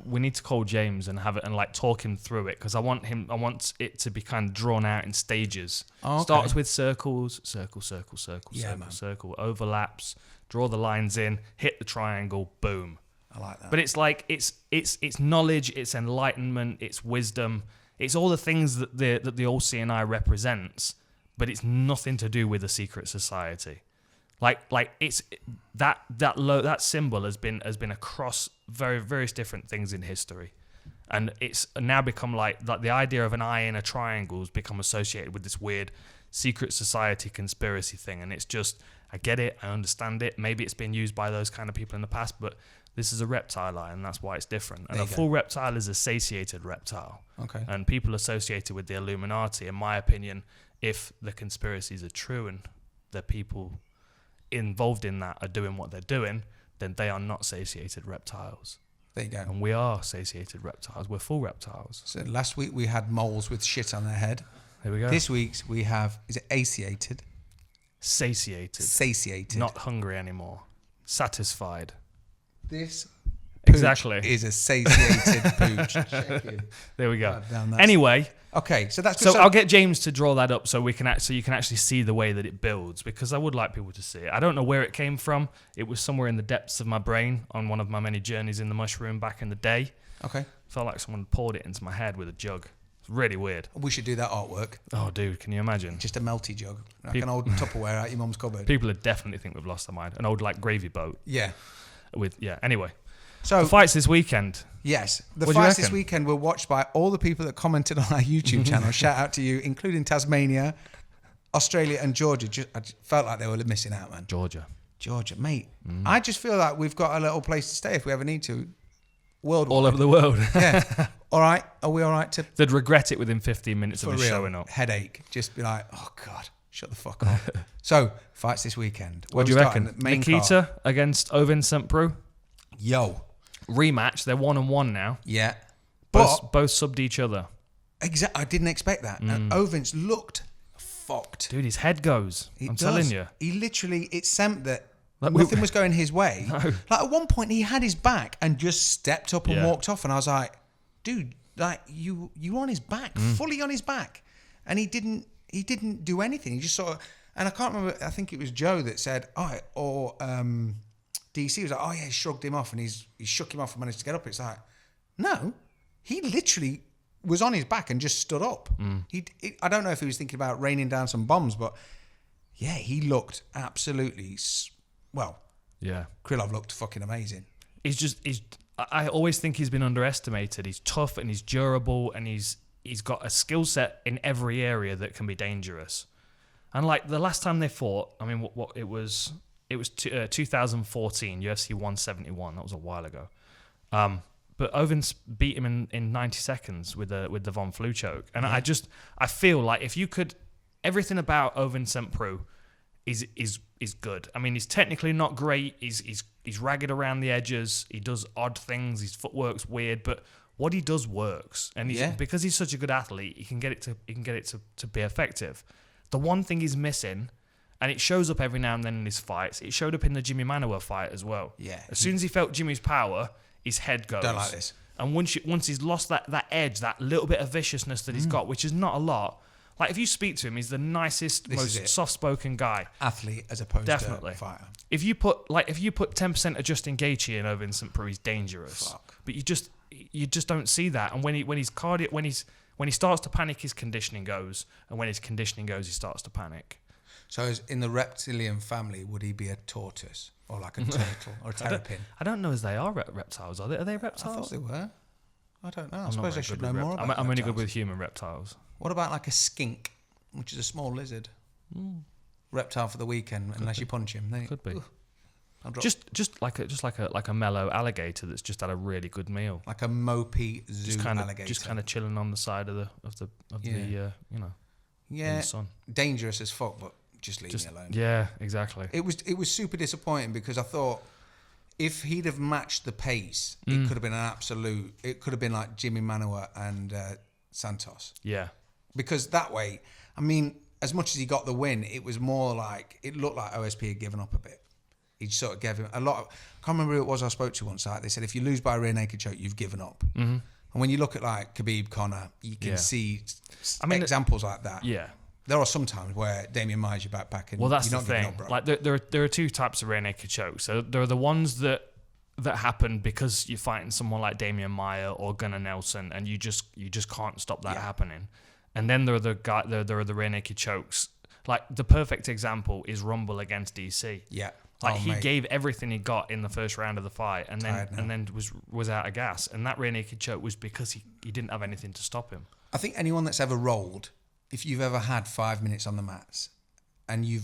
we need to call James and have it and like talk him through it because I want it to be kind of drawn out in stages. Oh, okay. Starts with circles, circle, Yeah, man. circle, overlaps, draw the lines in, hit the triangle, boom. I like that. But it's like it's knowledge, it's enlightenment, it's wisdom, it's all the things that the OCNI represents, but it's nothing to do with a secret society. Like it's that symbol has been across various different things in history, and it's now become like the idea of an eye in a triangle has become associated with this weird secret society conspiracy thing, and it's just I get it, I understand it. Maybe it's been used by those kind of people in the past, but this is a reptile eye, and that's why it's different. And a full reptile is a satiated reptile. Okay. And people associated with the Illuminati, in my opinion, if the conspiracies are true and the people involved in that are doing what they're doing, then they are not satiated reptiles. There you go. And we are satiated reptiles. We're full reptiles. So last week we had moles with shit on their head. There we go. This week's we have, is it atiated? Satiated. Satiated. Not hungry anymore. Satisfied. This Exactly. is a satiated pooch. Check it. There we go. God damn, that's- Anyway, Okay, so that's so good. I'll get James to draw that up so you can actually see the way that it builds, because I would like people to see it. I don't know where it came from. It was somewhere in the depths of my brain on one of my many journeys in the mushroom back in the day. Okay, Felt like someone poured it into my head with a jug. It's really weird. we should do that artwork. Oh, dude, can you imagine? Just a melty jug, like an old Tupperware out your mum's cupboard. People would definitely think we've lost our mind. An old like gravy boat Yeah. with Anyway, So the fights this weekend. yes, the What do you fights this reckon? weekend were watched by all the people that commented on our YouTube channel. Shout out to you, including Tasmania, Australia, and Georgia. I just felt like they were missing out, man. Georgia, Mate. I just feel like we've got a little place to stay if we ever need to. Worldwide. all over the world. Yeah. All right. Are we all right to They'd regret it within 15 minutes for of us real showing up. headache? Just be like, oh God, shut the fuck up. So fights this weekend. What do you reckon? Nikita against Owen Oxley. Yo. Rematch. They're 1-1 now. Yeah. But Both subbed each other. I didn't expect that. And Ovince looked fucked. Dude, his head goes. It I'm does. telling you. He literally, it sent that Like, nothing was going his way. No. Like at one point he had his back and just stepped up and Yeah. walked off, and I was like, dude, like you were on his back, fully on his back. And he didn't do anything. He just sort of, and I can't remember, I think it was Joe that said, DC was like, he shrugged him off and he shook him off and managed to get up. It's like, no, he literally was on his back and just stood up. I don't know if he was thinking about raining down some bombs, but yeah, he looked absolutely Yeah. Krylov looked fucking amazing. I always think he's been underestimated. He's tough and he's durable and he's got a skill set in every area that can be dangerous. And like the last time they fought, I mean, what it was 2014 UFC 171. That was a while ago. But Owen beat him in 90 seconds with the Von Flue choke. And I feel like if you could, everything about Owen St. Preux is good. I mean, he's technically not great. He's ragged around the edges. He does odd things. His footwork's weird, but what he does works. And because he's such a good athlete, he can get it to be effective. The one thing he's missing, and it shows up every now and then in his fights. It showed up in the Jimmy Manuwa fight as well. Yeah. As soon as he felt Jimmy's power, his head goes. Don't like this. And once he's lost that edge, that little bit of viciousness that he's got, which is not a lot. Like if you speak to him, he's the nicest, most soft-spoken guy. Athlete as opposed to fighter. If you put 10% of Justin Gaethje in Owen St. Preux, he's dangerous. Fuck. But you just don't see that. And when he starts to panic, his conditioning goes, and when his conditioning goes, he starts to panic. So as in the reptilian family, would he be a tortoise or like a turtle or a terrapin? I don't know as they are reptiles. Are they reptiles? I thought they were. I don't know. I I'm suppose I should know more about I'm only reptiles. good with human reptiles. What about like a skink, which is a small lizard? Reptile for the weekend, unless you punch him. Then Could be. I'll drop Just like a mellow alligator that's just had a really good meal. like a mopey zoo alligator. Just kind of chilling on the side of the in the sun. Dangerous as fuck, but just leave me alone. Yeah, exactly. It was super disappointing because I thought if he'd have matched the pace, it could have been an absolute. It could have been like Jimmy Manuwa and Santos. Yeah. Because that way, I mean, as much as he got the win, it was more like it looked like OSP had given up a bit. He sort of gave him a lot of. I can't remember who it was I spoke to once. Like they said, if you lose by a rear naked choke, you've given up. Mm-hmm. And when you look at like Khabib, Conor, you can see examples like that. Yeah. There are some times where Damian Maia's your backpack and Well, that's you're the not giving thing. up, bro. Like there are two types of rear naked chokes. So there are the ones that happen because you're fighting someone like Damian Maia or Gunnar Nelson, and you just can't stop that happening. And then there are the rear naked chokes. Like the perfect example is Rumble against DC. Yeah. Like he gave everything he got in the first round of the fight, and then was out of gas. And that rear naked choke was because he didn't have anything to stop him. I think anyone that's ever rolled, if you've ever had 5 minutes on the mats, and you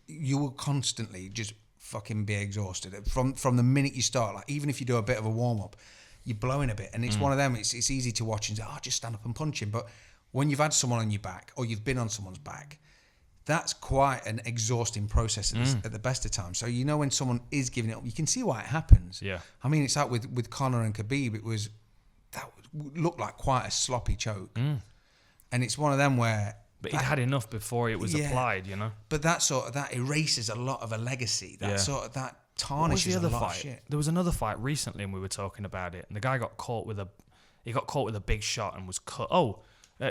will constantly just fucking be exhausted from the minute you start. Like even if you do a bit of a warm up, you're blowing a bit, and it's one of them. It's easy to watch and say, just stand up and punch him. But when you've had someone on your back or you've been on someone's back, that's quite an exhausting process at the best of times. So you know when someone is giving it up, you can see why it happens. Yeah. I mean, it's like with Conor and Khabib, that looked like quite a sloppy choke. And it's one of them where... But he'd had enough before it was applied, you know? But that erases a lot of a legacy. That tarnishes a lot of shit. There was another fight recently and we were talking about it, and the guy got caught with a big shot and was cut.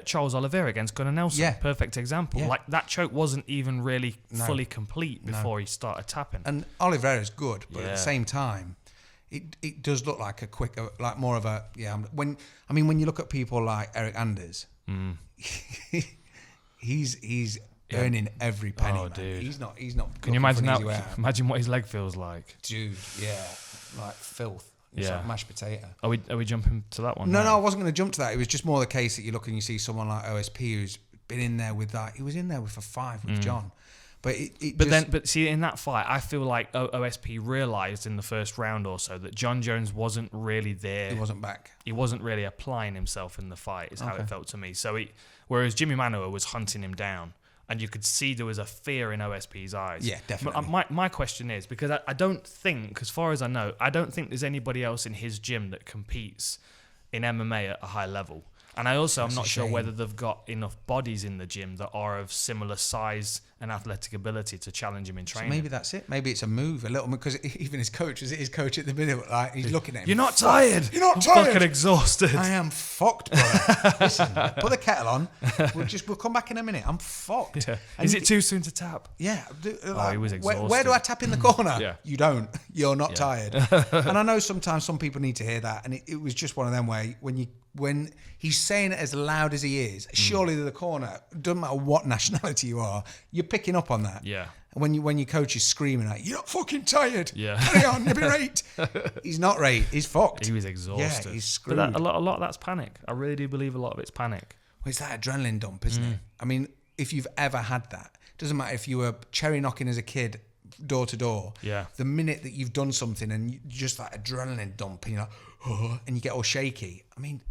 Charles Oliveira against Gunnar Nelson. Yeah. Perfect example. Yeah. Like that choke wasn't even really fully complete before he started tapping. And Oliveira's good, but at the same time, it does look like a quicker, like more of a when you look at people like Eric Anders, he's earning every penny. Oh, dude. He's not. Can you imagine that? Imagine what his leg feels like, dude. Yeah, like filth. It's like mashed potato. Are we jumping to that one? No, I wasn't going to jump to that. It was just more the case that you look and you see someone like OSP who's been in there with that. He was in there for 5 with John. But see, in that fight, I feel like OSP realised in the first round or so that John Jones wasn't really there. He wasn't back. He wasn't really applying himself in the fight, is how it felt to me. So whereas Jimmy Manuwa was hunting him down, and you could see there was a fear in OSP's eyes. Yeah, definitely. My question is, because I don't think, as far as I know, I don't think there's anybody else in his gym that competes in MMA at a high level. And I'm not sure whether they've got enough bodies in the gym that are of similar size and athletic ability to challenge him in training. So maybe that's it. Maybe it's a move a little, because even his coach at the minute, like he's looking at him. You're not tired. You're not tired. I'm fucking exhausted. I am fucked, brother. Listen, put the kettle on. We'll come back in a minute. I'm fucked. Yeah. Is it too soon to tap? Yeah. He was exhausted. Where do I tap in the corner? Yeah. You don't. You're not tired. And I know sometimes some people need to hear that. And it was just one of them where when when he's saying it as loud as he is, surely the corner, doesn't matter what nationality you are, you're picking up on that. Yeah. When your coach is screaming like, "You're not fucking tired. Yeah. Carry on, you'll be right." He's not right. He's fucked. He was exhausted. Yeah, he's screwed. But a lot of that's panic. I really do believe a lot of it's panic. Well, it's that adrenaline dump, isn't it? I mean, if you've ever had that, doesn't matter if you were cherry knocking as a kid, door to door. Yeah. The minute that you've done something and just that adrenaline dump, and you're like, oh, and you get all shaky. I mean,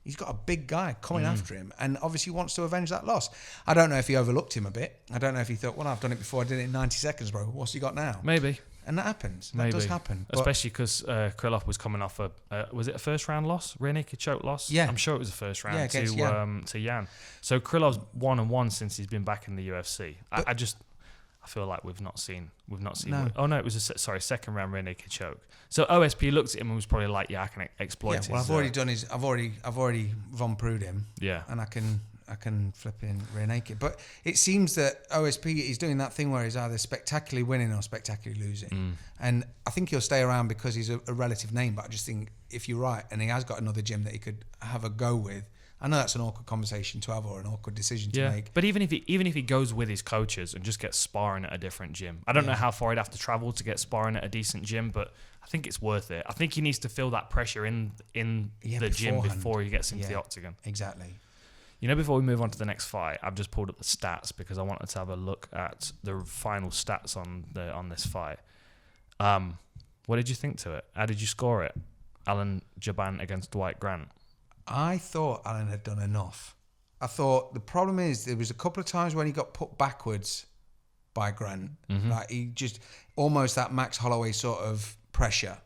he's got a big guy coming after him, and obviously wants to avenge that loss. I don't know if he overlooked him a bit. I don't know if he thought, well, I've done it before. I did it in 90 seconds, bro. What's he got now? Maybe. And that happens. That Maybe. does happen. But Especially because Krylov was coming off was it a first round loss? Rear naked choke loss? Yeah. I'm sure it was a first round against to Yan. So Krylov's 1-1 since he's been back in the UFC. I feel like we've not seen. No. Oh no, it was second round rear naked choke. So OSP looked at him and was probably like, yeah, I can exploit his. well, I've already Von Prude him. Yeah. And I can flip in rear naked. But it seems that OSP is doing that thing where he's either spectacularly winning or spectacularly losing. And I think he'll stay around because he's a relative name. But I just think if you're right and he has got another gym that he could have a go with, I know that's an awkward conversation to have or an awkward decision to make. But even if he goes with his coaches and just gets sparring at a different gym, I don't know how far he'd have to travel to get sparring at a decent gym, but I think it's worth it. I think he needs to feel that pressure in the gym before he gets into the octagon. Exactly. You know, before we move on to the next fight, I've just pulled up the stats because I wanted to have a look at the final stats on this fight. What did you think to it? How did you score it? Alan Jaban against Dwight Grant. I thought Alan had done enough. I thought the problem is there was a couple of times when he got put backwards by Grant. Like he just almost that Max Holloway sort of pressure.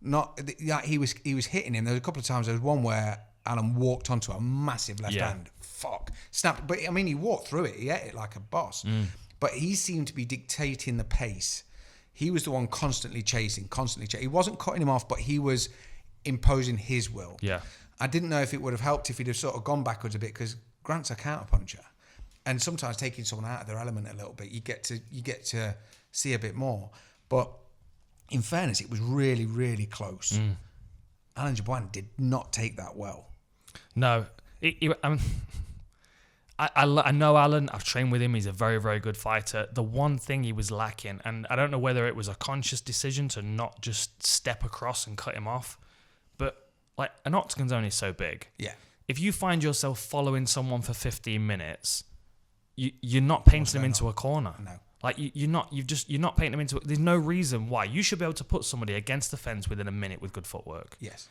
Not like he was hitting him. There was a couple of times. There was one where Alan walked onto a massive left hand. Snapped. But I mean, he walked through it. He ate it like a boss. But he seemed to be dictating the pace. He was the one constantly chasing. He wasn't cutting him off, but he was imposing his will. Yeah. I didn't know if it would have helped if he'd have sort of gone backwards a bit because Grant's a counterpuncher, and sometimes taking someone out of their element a little bit, you get to see a bit more. But in fairness, it was really, really close. Alan Jaban did not take that well. No, I know Alan. I've trained with him. He's a very, very good fighter. The one thing he was lacking, and I don't know whether it was a conscious decision to not just step across and cut him off, but like an octagon's only so big. Yeah. If you find yourself following someone for 15 minutes, you're not painting them into a corner. No. Like you're not painting them into. There's no reason why you should be able to put somebody against the fence within a minute with good footwork. Yes.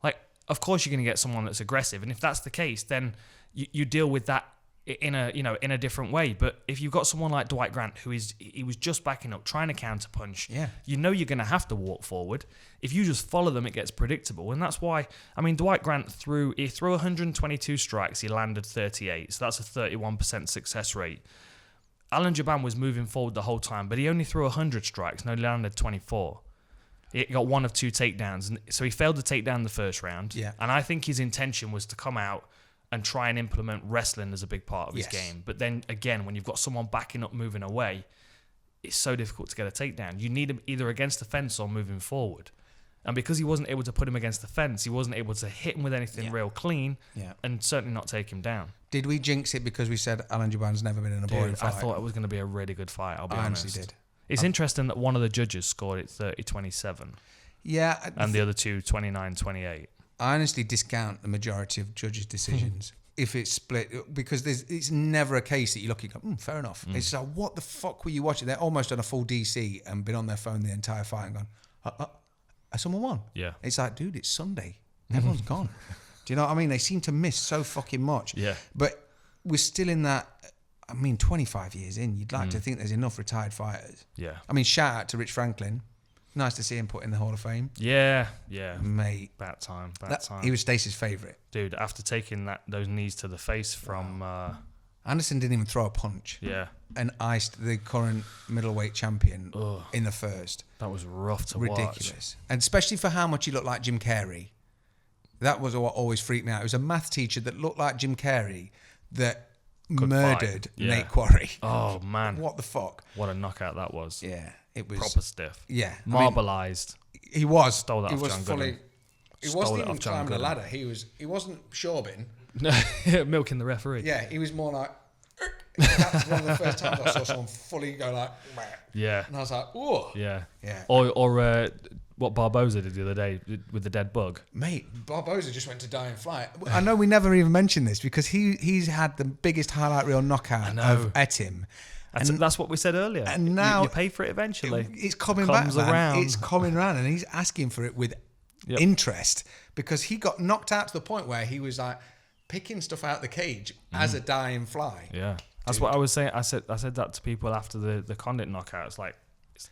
Like, of course you're going to get someone that's aggressive, and if that's the case, then you deal with that in a different way. But if you've got someone like Dwight Grant he was just backing up, trying to counterpunch, you know you're going to have to walk forward. If you just follow them, it gets predictable, and that's why. I mean, Dwight Grant threw 122 strikes, he landed 38, so that's a 31% success rate. Alan Jaban was moving forward the whole time, but he only threw 100 strikes and only landed 24. He got one of two takedowns, so he failed to take down the first round. Yeah. And I think his intention was to come out and try and implement wrestling as a big part of his game. But then again, when you've got someone backing up, moving away, it's so difficult to get a takedown. You need him either against the fence or moving forward. And because he wasn't able to put him against the fence, he wasn't able to hit him with anything real clean, and certainly not take him down. Did we jinx it because we said Alan Jaban's never been in a boring fight? I thought it was going to be a really good fight, I'll be honest. I honestly did. It's interesting that one of the judges scored it 30-27. Yeah. And the other two, 29-28. I honestly discount the majority of judges' decisions if it's split, because it's never a case that you look and go, fair enough. It's like, what the fuck were you watching? They're almost on a full DC and been on their phone the entire fight and gone, someone won. Yeah. It's like, dude, it's Sunday. Everyone's gone. Do you know what I mean? They seem to miss so fucking much. Yeah. But we're still in that, 25 years in, you'd like to think there's enough retired fighters. Yeah. I mean, shout out to Rich Franklin. Nice to see him put in the Hall of Fame. Yeah. Mate. Bad time. He was Stacey's favourite. Dude, after taking those knees to the face from... Anderson didn't even throw a punch. Yeah. And iced the current middleweight champion in the first. That was rough to watch. Ridiculous. And especially for how much he looked like Jim Carrey. That was what always freaked me out. It was a math teacher that looked like Jim Carrey that murdered Nate Quarry. Oh, man. What the fuck? What a knockout that was. Yeah. It was proper stiff. Yeah. Marbleized. He was. Stole that off John Goodman. He stole wasn't it even off John climbing the Gooden. ladder. He wasn't Shorbin. Milking the referee. Yeah, he was more like. That's one of the first times I saw someone fully go like. Yeah. And I was like, oh. Yeah. Yeah. Or what Barboza did the other day with the dead bug. Mate, Barboza just went to die in flight. I know we never even mentioned this because he's had the biggest highlight reel knockout of Etim. That's what we said earlier. And now you pay for it eventually. It's coming Comes back, man. around. It's coming around, and he's asking for it with interest because he got knocked out to the point where he was like picking stuff out the cage as a dying fly. Yeah, that's what I was saying. I said that to people after the Condit knockout. It's like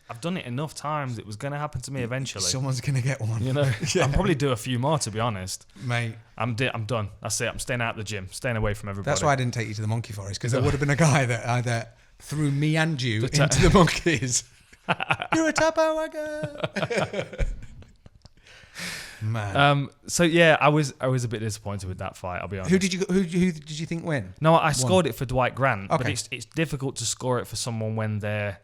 I've done it enough times. It was going to happen to me eventually. Someone's going to get one. You know, I'll probably do a few more to be honest. Mate, I'm done. That's it. I'm staying out of the gym, staying away from everybody. That's why I didn't take you to the monkey forest because there would have been a guy that either threw me and you into the monkeys. You're a tapo wagger. Man. So yeah, I was a bit disappointed with that fight. I'll be honest. Who did you think win? No, I scored it for Dwight Grant, but Okay. it's difficult to score it for someone when they're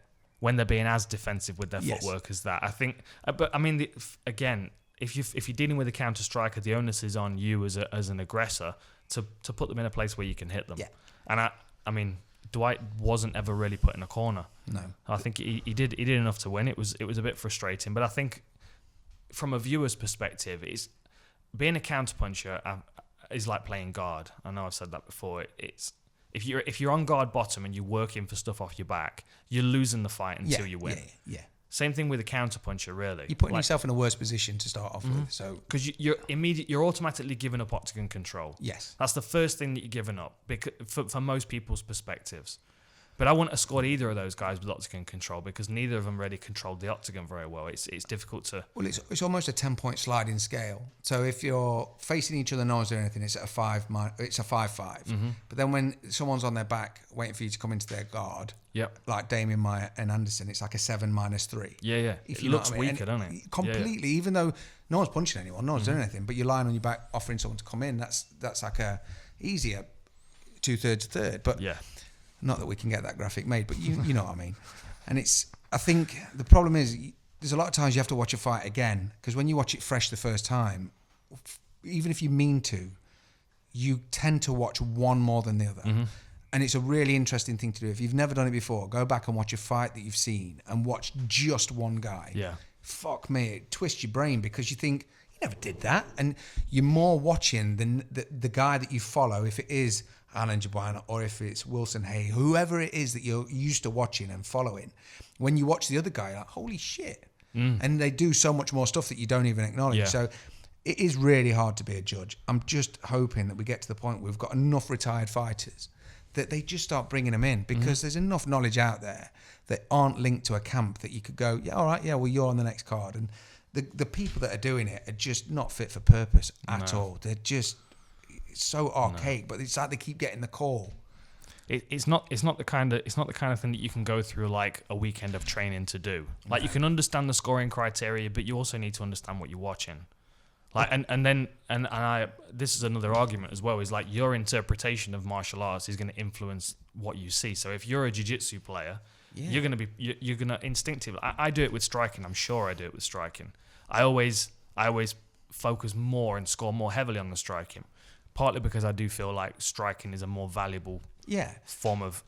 being as defensive with their footwork as that. I think, but I mean, again, if you're dealing with a counter striker, the onus is on you as an aggressor to put them in a place where you can hit them. Yeah. And I mean, Dwight wasn't ever really put in a corner. No. I think he did enough to win. It was a bit frustrating, but I think from a viewer's perspective, it's being a counterpuncher is like playing guard. I know I've said that before. It's if you're on guard bottom and you're working for stuff off your back, you're losing the fight until you win. Yeah. Same thing with a counterpuncher, really. You're putting yourself in a worse position to start off with. So because you're automatically giving up octagon control. Yes. That's the first thing that you're giving up because for most people's perspectives. But I wouldn't have scored either of those guys with octagon control because neither of them really controlled the octagon very well. It's difficult to. Well, it's almost a 10-point sliding scale. So if you're facing each other, no one's doing anything. It's a 5-5. But then when someone's on their back waiting for you to come into their guard, like Damien Maia and Anderson, it's like a 7 - 3. Yeah. If It you know looks what I mean. weaker, doesn't it? Completely. Even though no one's punching anyone, no one's doing anything, but you're lying on your back offering someone to come in. That's like a easier 2/3 third. But not that we can get that graphic made, but you know what I mean. And I think the problem is there's a lot of times you have to watch a fight again because when you watch it fresh the first time, even if you mean to, you tend to watch one more than the other. And it's a really interesting thing to do. If you've never done it before, go back and watch a fight that you've seen and watch just one guy. Yeah. Fuck me, it twists your brain because you think, you never did that. And you're more watching than the guy that you follow, if it is Alan Jabana or if it's Wilson Hay, whoever it is that you're used to watching and following. When you watch the other guy, you're like, holy shit. And they do so much more stuff that you don't even acknowledge. Yeah. So it is really hard to be a judge. I'm just hoping that we get to the point where we've got enough retired fighters that they just start bringing them in because there's enough knowledge out there that aren't linked to a camp that you could go, yeah, all right, yeah, well, you're on the next card. And the people that are doing it are just not fit for purpose at all. They're just so archaic, but it's like they keep getting the call. It's not the kind of thing that you can go through like a weekend of training to do. Like you can understand the scoring criteria, but you also need to understand what you're watching. Like this is another argument as well. Is like your interpretation of martial arts is going to influence what you see. So if you're a jiu-jitsu player, you're gonna instinctively. I do it with striking. I'm sure I do it with striking. I always focus more and score more heavily on the striking. Partly because I do feel like striking is a more valuable form of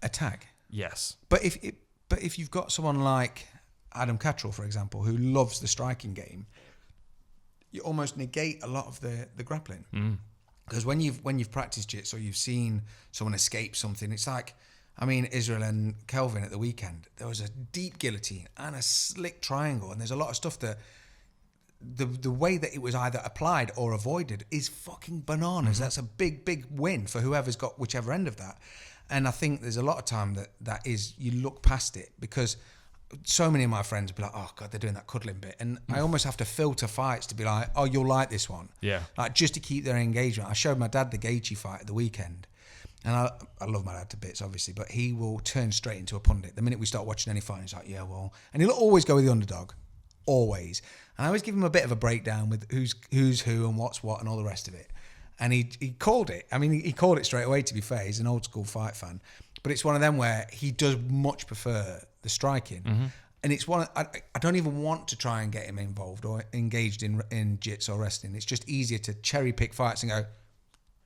attack. Yes, but if you've got someone like Adam Cattrall, for example, who loves the striking game, you almost negate a lot of the grappling. Because when you've practiced jiu-jitsu or you've seen someone escape something, it's like, I mean, Israel and Kelvin at the weekend, there was a deep guillotine and a slick triangle, and there's a lot of stuff that. The way that it was either applied or avoided is fucking bananas. That's a big win for whoever's got whichever end of that. And I think there's a lot of time that is, you look past it because so many of my friends will be like, oh God, they're doing that cuddling bit. And I almost have to filter fights to be like, oh, you'll like this one. Yeah. Like just to keep their engagement. I showed my dad the Gaethje fight at the weekend. And I love my dad to bits, obviously, but he will turn straight into a pundit. The minute we start watching any fight, he's like, yeah, well, and he'll always go with the underdog. Always. And I always give him a bit of a breakdown with who's who and what's what and all the rest of it. And he called it. I mean, he called it straight away, to be fair. He's an old school fight fan. But it's one of them where he does much prefer the striking. And it's one. I don't even want to try and get him involved or engaged in jits or wrestling. It's just easier to cherry pick fights and go,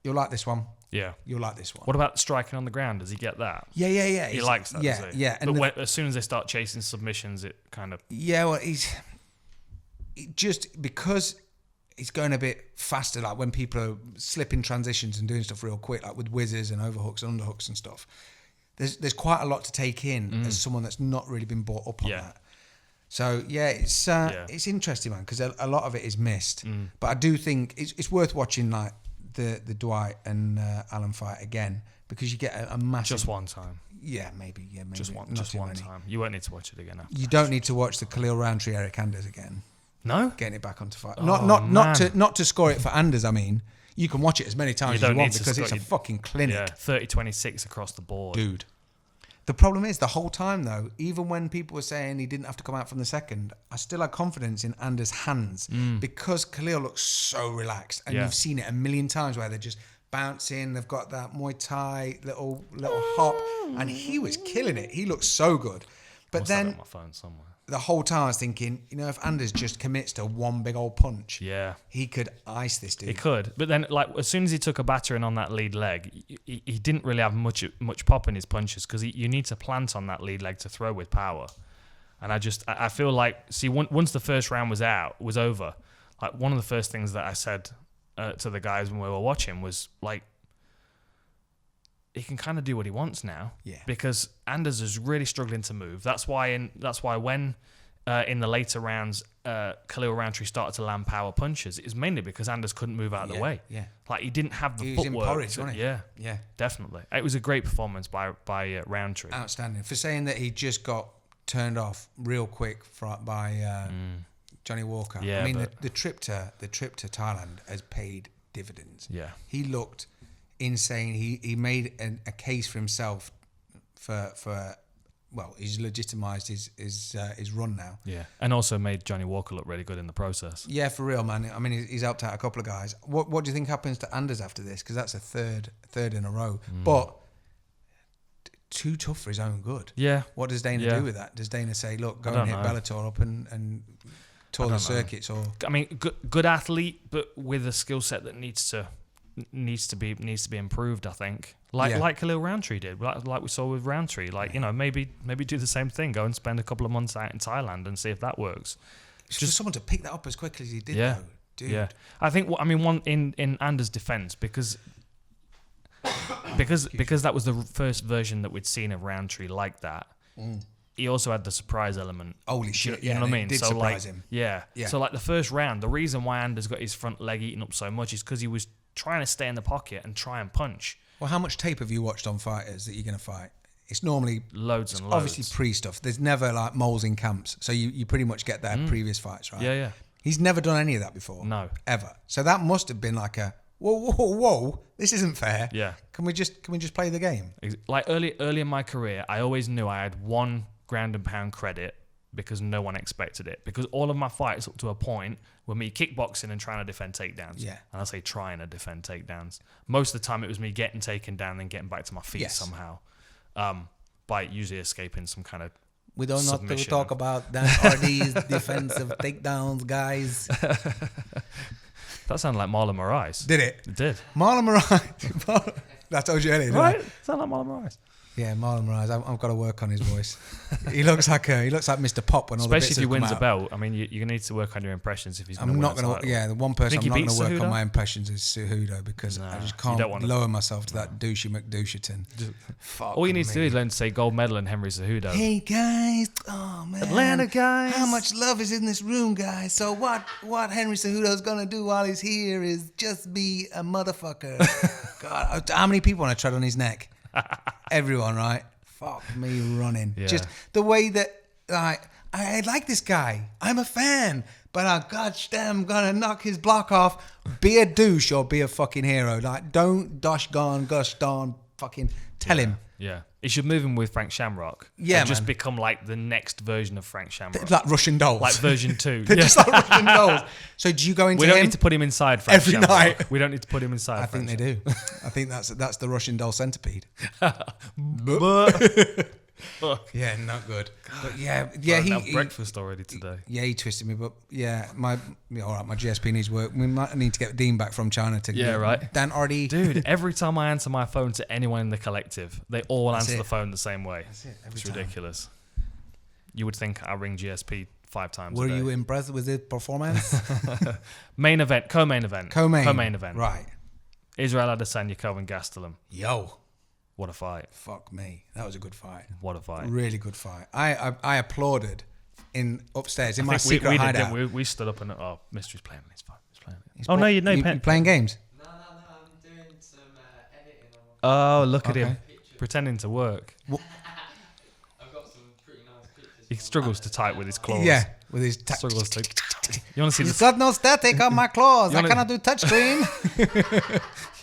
"You'll like this one. Yeah. You'll like this one." What about striking on the ground? Does he get that? Yeah. He likes that. Yeah, does he? yeah. But as soon as they start chasing submissions, it kind of. Yeah, well, just because he's going a bit faster. Like when people are slipping transitions and doing stuff real quick, like with whizzes and overhooks and underhooks and stuff. There's quite a lot to take in as someone that's not really been brought up on that. So it's interesting, man, because a lot of it is missed. But I do think it's worth watching, like the Dwight and Alan fight again, because you get a massive. Just one time. Yeah, maybe. Just one time. You won't need to watch it again. You don't need to watch the Khalil Roundtree Eric Anders again. No, getting it back onto fight. Oh, Not to score it for Anders. I mean, you can watch it as many times as you want because it's a fucking clinic. Yeah, 30-26 across the board, dude. The problem is, the whole time though, even when people were saying he didn't have to come out from the second, I still had confidence in Anders' hands because Khalil looks so relaxed, and you've seen it a million times where they're just bouncing. They've got that Muay Thai little hop, and he was killing it. He looked so good. But then on my phone somewhere. The whole time I was thinking, if Anders just commits to one big old punch, he could ice this dude. He could, but then like as soon as he took a battering on that lead leg, he didn't really have much pop in his punches because you need to plant on that lead leg to throw with power. And I feel like, once the first round was over, like one of the first things that I said to the guys when we were watching was like, he can kind of do what he wants now, because Anders is really struggling to move. That's why when in the later rounds, Khalil Roundtree started to land power punches, it was mainly because Anders couldn't move out of the way. Yeah, like he didn't have the footwork. He was in porridge, wasn't he? Yeah, definitely. It was a great performance by Roundtree. Outstanding for saying that he just got turned off real quick by Johnny Walker. Yeah, I mean the trip to Thailand has paid dividends. Yeah, he looked insane. He made a case for himself for he's legitimised his run now. Yeah, and also made Johnny Walker look really good in the process. Yeah, for real, man. I mean, he's helped out a couple of guys. What do you think happens to Anders after this? Because that's a third in a row. But too tough for his own good. Yeah. What does Dana do with that? Does Dana say, look, go and hit Bellator up and tour the circuits? Or I mean, good athlete, but with a skill set that needs to be improved, I think. Like Khalil Roundtree did, like we saw with Roundtree. Maybe do the same thing. Go and spend a couple of months out in Thailand and see if that works. Just someone to pick that up as quickly as he did, though, dude. Yeah, I think. One in Anders' defense, because that was the first version that we'd seen of Roundtree like that. He also had the surprise element. Holy shit! You know what I mean? Did surprise him. Yeah. So like the first round, the reason why Anders got his front leg eaten up so much is because he was trying to stay in the pocket and try and punch. Well, how much tape have you watched on fighters that you're going to fight? It's normally loads and loads. Obviously pre-stuff. There's never like moles in camps, so you pretty much get that in previous fights, right? Yeah. He's never done any of that before. No. Ever. So that must have been like a whoa, this isn't fair. Yeah. Can we just play the game? Like early in my career, I always knew I had one ground and pound credit because no one expected it. Because all of my fights up to a point were me kickboxing and trying to defend takedowns. Yeah. And I say trying to defend takedowns. Most of the time it was me getting taken down and getting back to my feet somehow. By usually escaping some kind of We don't have to talk about that RD's defensive takedowns, guys. That sounded like Marlon Moraes. Did it? It did. Marlon Moraes. That told you earlier, right? Sound like Marlon Moraes. Yeah, Marlon Moraes. I've got to work on his voice. He looks like Mr. Pop when all the bits especially if he wins a belt. I mean, you're gonna need to work on your impressions if he's going to win. I'm not going to. Yeah, the one person I'm not going to work Cejudo? on my impressions is Cejudo because I just can't lower myself to that douchey McDoucherton. All you need to do is learn to say gold medal and Henry Cejudo. Hey guys, oh man, Atlanta guys, how much love is in this room, guys? So what Henry Cejudo's going to do while he's here is just be a motherfucker. God, how many people want to tread on his neck? Everyone, right? Fuck me running. Yeah. Just the way that I like this guy. I'm a fan. But I goddamn gonna knock his block off. Be a douche or be a fucking hero. Like don't gosh darn fucking tell him. Yeah. He should move him with Frank Shamrock. Yeah, and just man. become like the next version of Frank Shamrock. Like Russian dolls. Like version 2. They're just like Russian dolls. So do you go into We don't him? need to put him inside Frank every Shamrock. night. We don't need to put him inside I Frank think they do. I think that's the Russian doll centipede. fuck. Yeah, not good. But yeah, I he had breakfast already today. Yeah, he twisted me, but yeah, my GSP needs work. We might need to get Dean back from China to Yeah, right. Dan already. Dude, every time I answer my phone to anyone in the collective, they all That's answer it. the phone the same way. That's it, every It's time. ridiculous. You would think I ring GSP 5 times Were a day. you impressed with his performance? Main event, co-main event. Co-main event. Right. Israel Adesanya, Kelvin Gastelum. Yo. What a fight. Fuck me. That was a good fight. What a fight. Really good fight. I applauded in upstairs in my I think secret we did, hideout. didn't we? We stood up and, oh, Mystery's playing. He's fine. He's playing. He's Oh, no, you you playing games? No, I'm doing some editing on Oh, look at him. Okay. Pretending to work. I've got some pretty nice pictures. He struggles to type with his claws. Yeah, with his Struggles to... You want to see He's the... got no static on my claws. I wanna- cannot do touchscreen.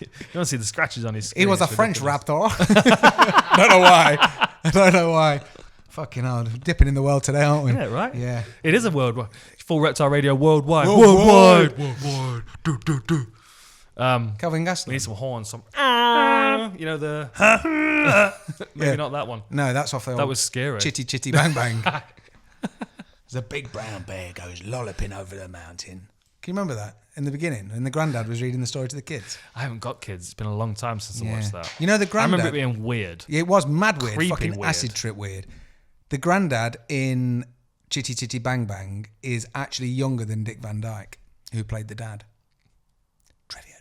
You want to see the scratches on his screen. He was a It's French ridiculous. raptor. Don't know why. I don't know why. Fucking hell, dipping in the well today, aren't we? Yeah, right? Yeah. It is a worldwide. Full Reptile Radio worldwide. Worldwide. Worldwide. Do. Kelvin We Gastelum. need some horns. Some... You know, the... Maybe Yeah. not that one. No, that's off the That old was scary. Chitty Chitty Bang Bang. There's a big brown bear goes lolloping over the mountain. Can you remember that in the beginning? And the granddad was reading the story to the kids. I haven't got kids. It's been a long time since I watched that. You know the I granddad. remember it being weird. Yeah, it was mad weird. Creepy Fucking weird. acid trip weird. The granddad in Chitty Chitty Bang Bang is actually younger than Dick Van Dyke, who played the dad. Trivia.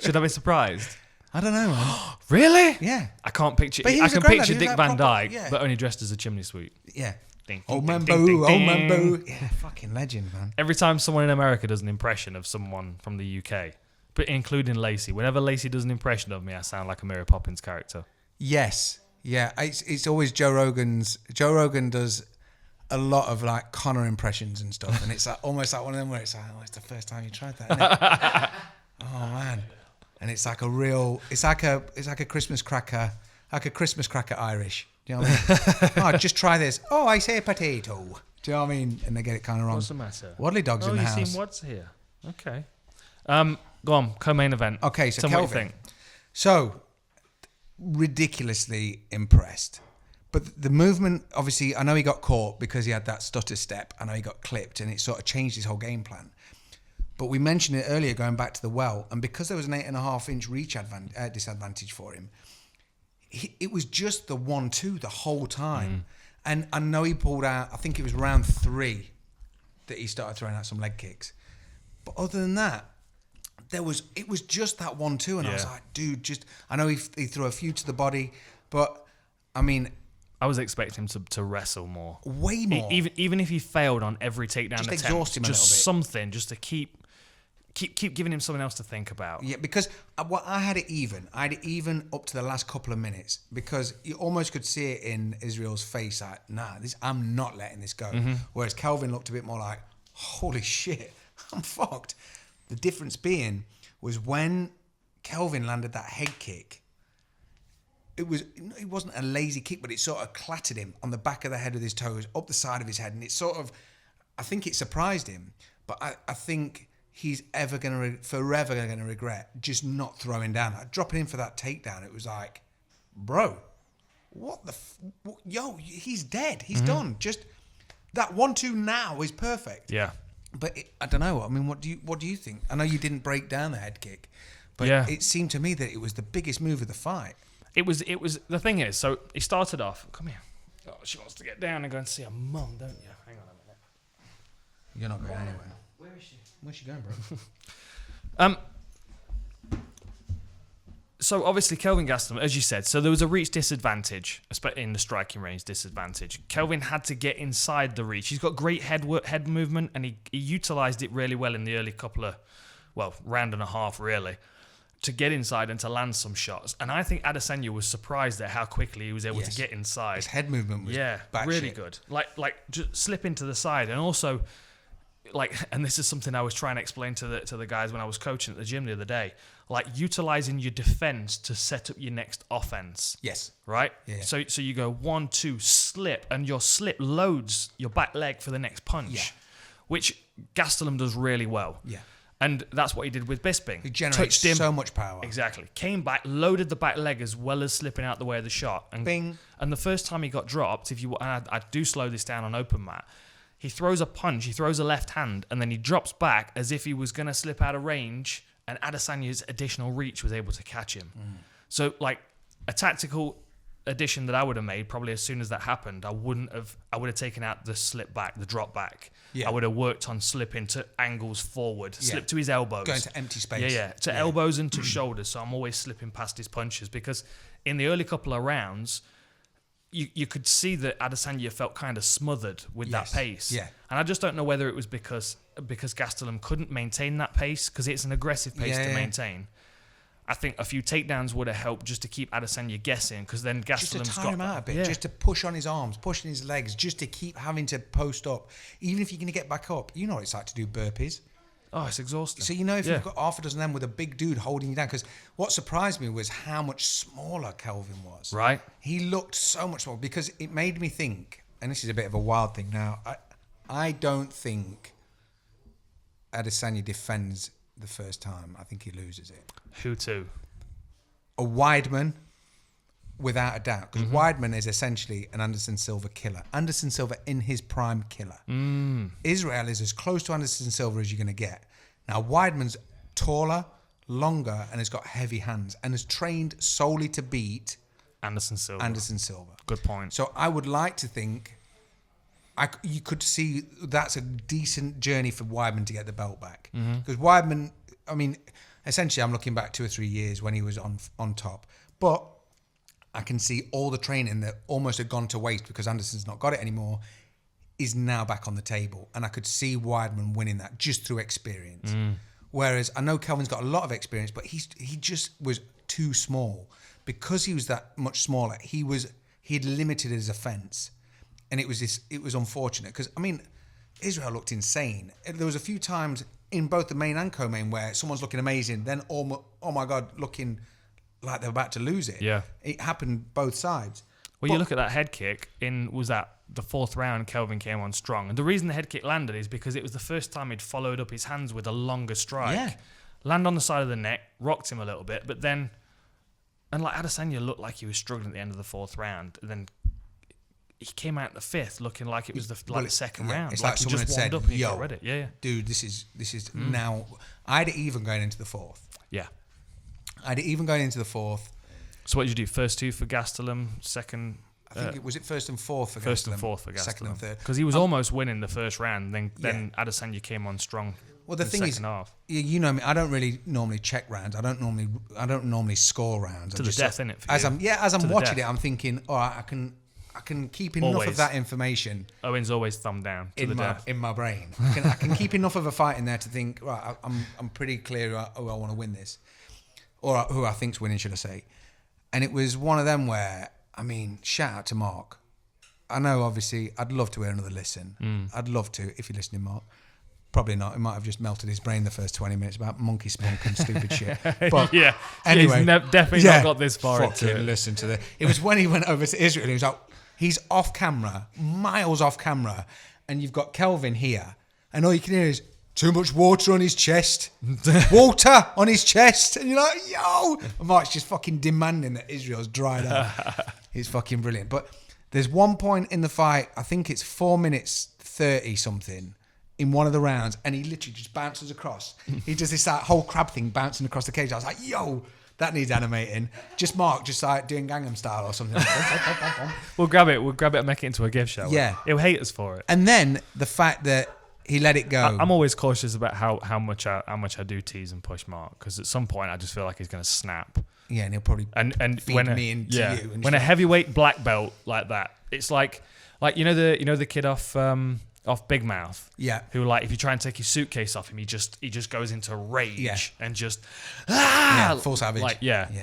Should I be surprised? I don't know, man. Really? Yeah. I can't picture. But he I was a can granddad, picture he was Dick like Van proper- Dyke, yeah. but only dressed as a chimney sweep. Yeah. Ding, Old ding, man ding, ding, boo, ding, old man ding. boo. Yeah, fucking legend, man. Every time someone in America does an impression of someone from the UK, but including Lacey, whenever Lacey does an impression of me, I sound like a Mary Poppins character. Yes. Yeah. It's always Joe Rogan's. Joe Rogan does a lot of like Connor impressions and stuff, and it's like, almost like one of them where it's like, oh, it's the first time you tried that, isn't it? Oh man. And it's like a real. It's like a Christmas cracker, like a Christmas cracker Irish. Do you know what I mean? Oh, just try this. Oh, I say potato. Do you know what I mean? And they get it kind of wrong. What's the matter? Waddly Dog's Oh, in the you've house. seen what's here. Okay. Go on, co-main event. Okay, so Tell me what you Kelvin. think. So, ridiculously impressed. But the movement, obviously, I know he got caught because he had that stutter step. I know he got clipped and it sort of changed his whole game plan. But we mentioned it earlier going back to the well. And because there was an 8.5-inch reach disadvantage for him, it was just the 1-2 the whole time. And I know he pulled out, I think it was round 3 that he started throwing out some leg kicks. But other than that, it was just that 1-2, and I was Yeah. like, dude, I know he threw a few to the body, but I mean, I was expecting him to wrestle more. way more. Even if he failed on every takedown Just attempt, exhaust him a just little bit. something, just to keep giving him something else to think about. Yeah, because I had it even. I had it even up to the last couple of minutes because you almost could see it in Israel's face. Like, I'm not letting this go. Whereas Kelvin looked a bit more like, holy shit, I'm fucked. The difference being was when Kelvin landed that head kick, it wasn't a lazy kick, but it sort of clattered him on the back of the head with his toes, up the side of his head, and it sort of, I think it surprised him, but I think he's forever going to regret just not throwing down. Like, dropping in for that takedown, it was like, bro, what the yo, he's dead. He's done. Just that 1-2 now is perfect. Yeah. But I don't know. I mean, what do you think? I know you didn't break down the head kick, but Yeah. it seemed to me that it was the biggest move of the fight. It was the thing is, so he started off, come here. Oh, she wants to get down and go and see her mum, don't you? Hang on a minute. You're not going anywhere. Where is she? Where's she going, bro? So obviously Kelvin Gastelum, as you said, so there was a reach disadvantage in the striking range disadvantage. Kelvin had to get inside the reach. He's got great head movement, and he utilised it really well in the early round and a half really, to get inside and to land some shots. And I think Adesanya was surprised at how quickly he was able to get inside. His head movement was really batshit. good. Like just slip into the side, and also and this is something I was trying to explain to the guys when I was coaching at the gym the other day. Like utilizing your defense to set up your next offense. Yes. Right? Yeah. So you go 1-2 slip, and your slip loads your back leg for the next punch. Yeah. Which Gastelum does really well. Yeah. And that's what he did with Bisping. He generates Touched him. so much power. Exactly. Came back, loaded the back leg as well as slipping out the way of the shot. And, Bing. And the first time he got dropped, and I do slow this down on open mat, he throws a punch, he throws a left hand, and then he drops back as if he was going to slip out of range, and Adesanya's additional reach was able to catch him. So, like, a tactical addition that I would have made, probably as soon as that happened, I would have taken out the slip back, the drop back. Yeah. I would have worked on slipping to angles forward, slip to his elbows. Going to empty space. To elbows and to shoulders. So I'm always slipping past his punches because in the early couple of rounds, you could see that Adesanya felt kind of smothered with that pace. Yeah. And I just don't know whether it was because Gastelum couldn't maintain that pace, because it's an aggressive pace to maintain. I think a few takedowns would have helped just to keep Adesanya guessing, because then Gastelum's just to tire him out a bit, just to push on his arms, pushing his legs, just to keep having to post up. Even if you're going to get back up, you know what it's like to do burpees. Oh, it's exhausting. So you know if you've got half a dozen of them with a big dude holding you down, because what surprised me was how much smaller Kelvin was. Right. He looked so much smaller, because it made me think, and this is a bit of a wild thing now, I don't think Adesanya defends the first time. I think he loses it. Who to? A Weidman, without a doubt, because Weidman is essentially an Anderson Silva killer. Anderson Silva in his prime killer. Israel is as close to Anderson Silva as you're going to get. Now, Weidman's taller, longer, and has got heavy hands, and is trained solely to beat Anderson Silva. Good point. So I would like to think you could see that's a decent journey for Weidman to get the belt back. Because Weidman, I mean, essentially I'm looking back 2 or 3 years when he was on top. But I can see all the training that almost had gone to waste because Anderson's not got it anymore is now back on the table. And I could see Weidman winning that just through experience. Whereas I know Kelvin's got a lot of experience, but he just was too small. Because he was that much smaller, he had limited his offense. And it was unfortunate because, I mean, Israel looked insane. There was a few times in both the main and co-main where someone's looking amazing, then oh my God, looking like they're about to lose it. Yeah. It happened both sides. Well, you look at that head kick was that the 4th round, Kelvin came on strong. And the reason the head kick landed is because it was the first time he'd followed up his hands with a longer strike. Yeah. Land on the side of the neck, rocked him a little bit, but then, and like Adesanya looked like he was struggling at the end of the 4th round, and then he came out in the 5th looking like it was the second round. It's like he someone just had warmed said, up and he got ready. Yeah. Dude, this is now. I had it even going into the 4th. Yeah. I had it even going into the 4th. So what did you do? First 2 for Gastelum, second. I think it was first and 4th for Gastelum. First and 4th for Gastelum. Second and third. Because he was almost winning the first round. Then Adesanya came on strong. Well, the thing second half. You know me. I don't really normally check rounds. I don't normally score rounds. To the death, innit? As I'm watching it, I'm thinking, all right, I can keep enough of that information. Owen's always thumb down to the death. In my brain. I can keep enough of a fight in there to think, right, I'm pretty clear who I want to win this. Or who I think's winning, should I say. And it was one of them where, I mean, shout out to Mark. I know, obviously, I'd love to hear another listen. I'd love to, if you're listening, Mark. Probably not. It might have just melted his brain the first 20 minutes about monkey spunk and stupid shit. But anyway, he's definitely not got this far into it. Listen to the. It was when he went over to Israel. He was like, he's off camera, miles off camera, and you've got Kelvin here, and all you can hear is too much water on his chest, water on his chest, and you're like, yo, and Mark's just fucking demanding that Israel's dried up. It's fucking brilliant. But there's one point in the fight, I think it's 4 minutes 30 something. In one of the rounds, and he literally just bounces across. He does this whole crab thing bouncing across the cage. I was like, yo, that needs animating. Just Mark, just like doing Gangnam Style or something. We'll grab it and make it into a gift, shall we? Yeah. He'll hate us for it. And then the fact that he let it go. I'm always cautious about how much I do tease and push Mark, because at some point I just feel like he's going to snap. Yeah, and he'll probably feed me into you. And when a heavyweight black belt like that, it's like you know the kid off Big Mouth, who, like, if you try and take his suitcase off him, he just goes into rage and just full savage.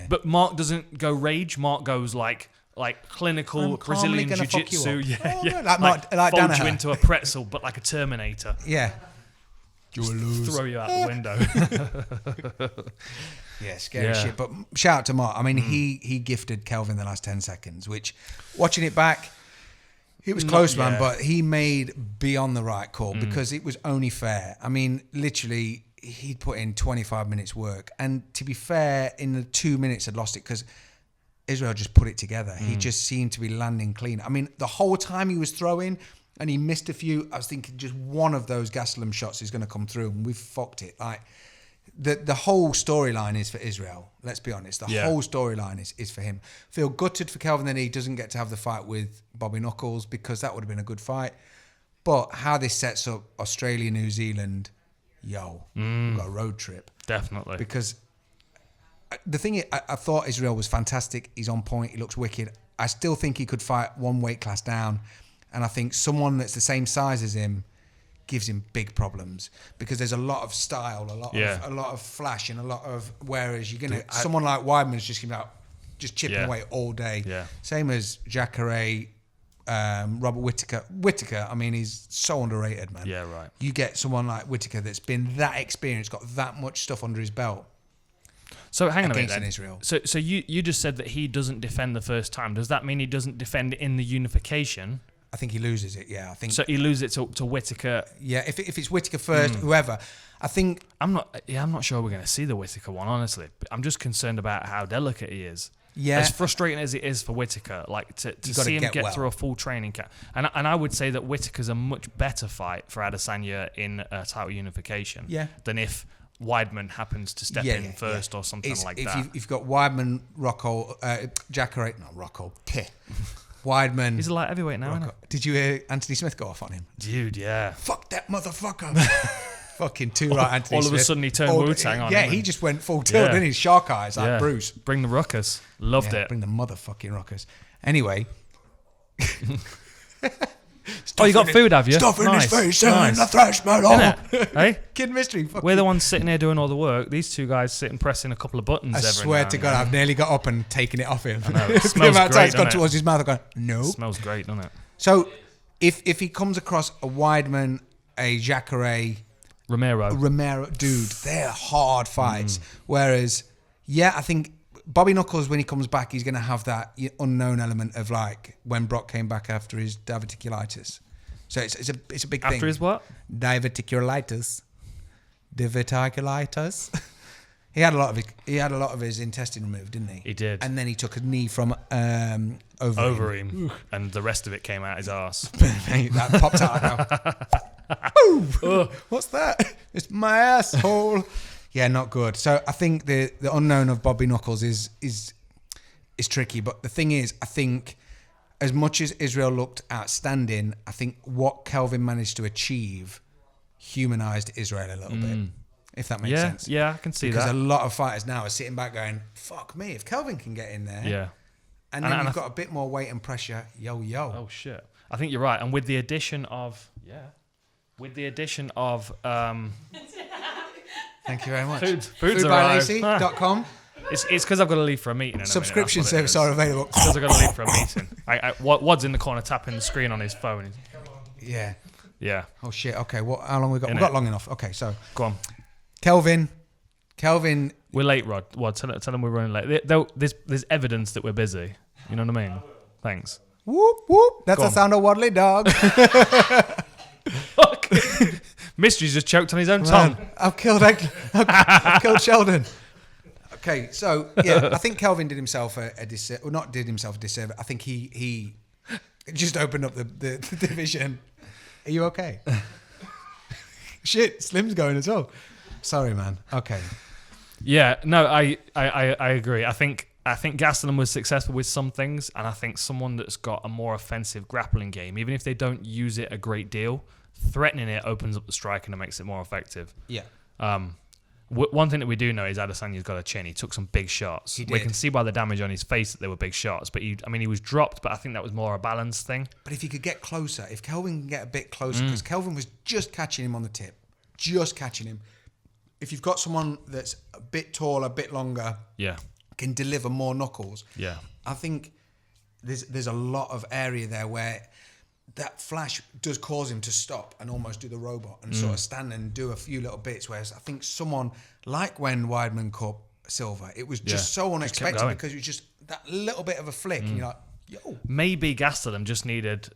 But Mark doesn't go rage. Mark goes like clinical Brazilian jiu-jitsu. Like folds you into a pretzel, but like a Terminator. Yeah, you will lose. Throw you out the window. Yeah, scary shit. But shout out to Mark. I mean, he gifted Kelvin the last 10 seconds, which, watching it back, it was close, man, but he made beyond the right call because it was only fair. I mean, literally, he'd put in 25 minutes work. And to be fair, in the 2 minutes had lost it because Israel just put it together. He just seemed to be landing clean. I mean, the whole time he was throwing and he missed a few, I was thinking just one of those Gastelum shots is going to come through and we've fucked it. Like, the whole storyline is for Israel. Let's be honest. The whole storyline is for him. Feel gutted for Kelvin that he doesn't get to have the fight with Bobby Knuckles because that would have been a good fight. But how this sets up Australia, New Zealand, we've got a road trip. Definitely. Because the thing is, I thought Israel was fantastic. He's on point. He looks wicked. I still think he could fight one weight class down. And I think someone that's the same size as him gives him big problems because there's a lot of style, a lot of flash, and a lot of. Whereas you're gonna someone like Weidman's just chipping away all day. Yeah. Same as Kray, Robert Whittaker. Whittaker, I mean, he's so underrated, man. Yeah, right. You get someone like Whittaker that's been that experienced, got that much stuff under his belt. So hang on a minute Against then. Israel. So you just said that he doesn't defend the first time. Does that mean he doesn't defend in the unification? I think he loses it. Yeah, I think. So he loses it to Whittaker. Yeah, if it's Whittaker first, whoever, I think. I'm not sure we're going to see the Whittaker one, honestly. I'm just concerned about how delicate he is. Yeah. As frustrating as it is for Whittaker, like to see him get through a full training camp. And I would say that Whittaker's a much better fight for Adesanya in a title unification than if Weidman happens to step in first or something like that. If you've got Weidman, Rocco, Jacare, not Rocco, Weidman. He's a light heavyweight now, isn't he? Did you hear Anthony Smith go off on him? Dude, yeah. Fuck that motherfucker. Fucking too right, Anthony Smith. All of a sudden he turned Wu-Tang on him. Yeah, he just went full tilt, didn't he? Shark eyes, like Bruce. Bring the ruckus. Loved it. Bring the motherfucking ruckus. Anyway. You got food, have you? Stuff in his face, and the thrash metal. Hey? Kid Mystery. We're the ones sitting here doing all the work. These two guys sitting pressing a couple of buttons I every swear now to and God, then. I've nearly got up and taken it off him. I know. It The smells amount of great, times it's gone doesn't it? towards his mouth, I've gone, no. It smells great, doesn't it? So, if he comes across a Weidman, a Jacare, Romero, dude, they're hard fights. Whereas, I think Bobby Knuckles, when he comes back, he's going to have that unknown element of like when Brock came back after his diverticulitis. So it's a big thing. After his what? Diverticulitis. Diverticulitis. He had a lot of his intestine removed, didn't he? He did. And then he took a knee from Ovarium. And the rest of it came out his arse. Mate, that popped out now. Ooh, what's that? It's my asshole. Yeah, not good. So I think the unknown of Bobby Knuckles is tricky. But the thing is, I think as much as Israel looked outstanding, I think what Kelvin managed to achieve humanized Israel a little bit. If that makes sense. Yeah, I can see because that. Because a lot of fighters now are sitting back going, fuck me, if Kelvin can get in there. Yeah. And then you've got a bit more weight and pressure. Yo. Oh, shit. I think you're right. And with the addition of... Thank you very much. Foodbylacy.com. It's because I've got to leave for a meeting. Subscription service are available. Because I've got to leave for a meeting. Wad's in the corner tapping the screen on his phone. Yeah. Yeah. Oh, shit. Okay, how long we got? We've got long enough. Okay, so... Go on. Kelvin. We're late, Rod. Tell them we're running late. There's evidence that we're busy. You know what I mean? Thanks. Whoop, whoop. That's the sound of Waddly Dog. Fuck. Mystery's just choked on his own tongue. I've killed Sheldon. Okay, so, I think Kelvin did himself a disservice. Well, not did himself a disservice. I think he just opened up the division. Are you okay? Shit, Slim's going as well. Sorry, man. Okay. Yeah, no, I agree. I think Gastelum was successful with some things, and I think someone that's got a more offensive grappling game, even if they don't use it a great deal, threatening it opens up the striking and makes it more effective. Yeah. One thing that we do know is Adesanya's got a chin. He took some big shots. He did. We can see by the damage on his face that they were big shots. But he was dropped, but I think that was more a balance thing. But if he could get closer, if Kelvin can get a bit closer, because Kelvin was just catching him on the tip, just catching him. If you've got someone that's a bit taller, a bit longer, can deliver more knuckles. Yeah, I think there's a lot of area there where that flash does cause him to stop and almost do the robot and sort of stand and do a few little bits. Whereas I think someone like when Weidman caught Silva, it was just so unexpected because it was just that little bit of a flick and you're like, yo. Maybe Gastelum just needed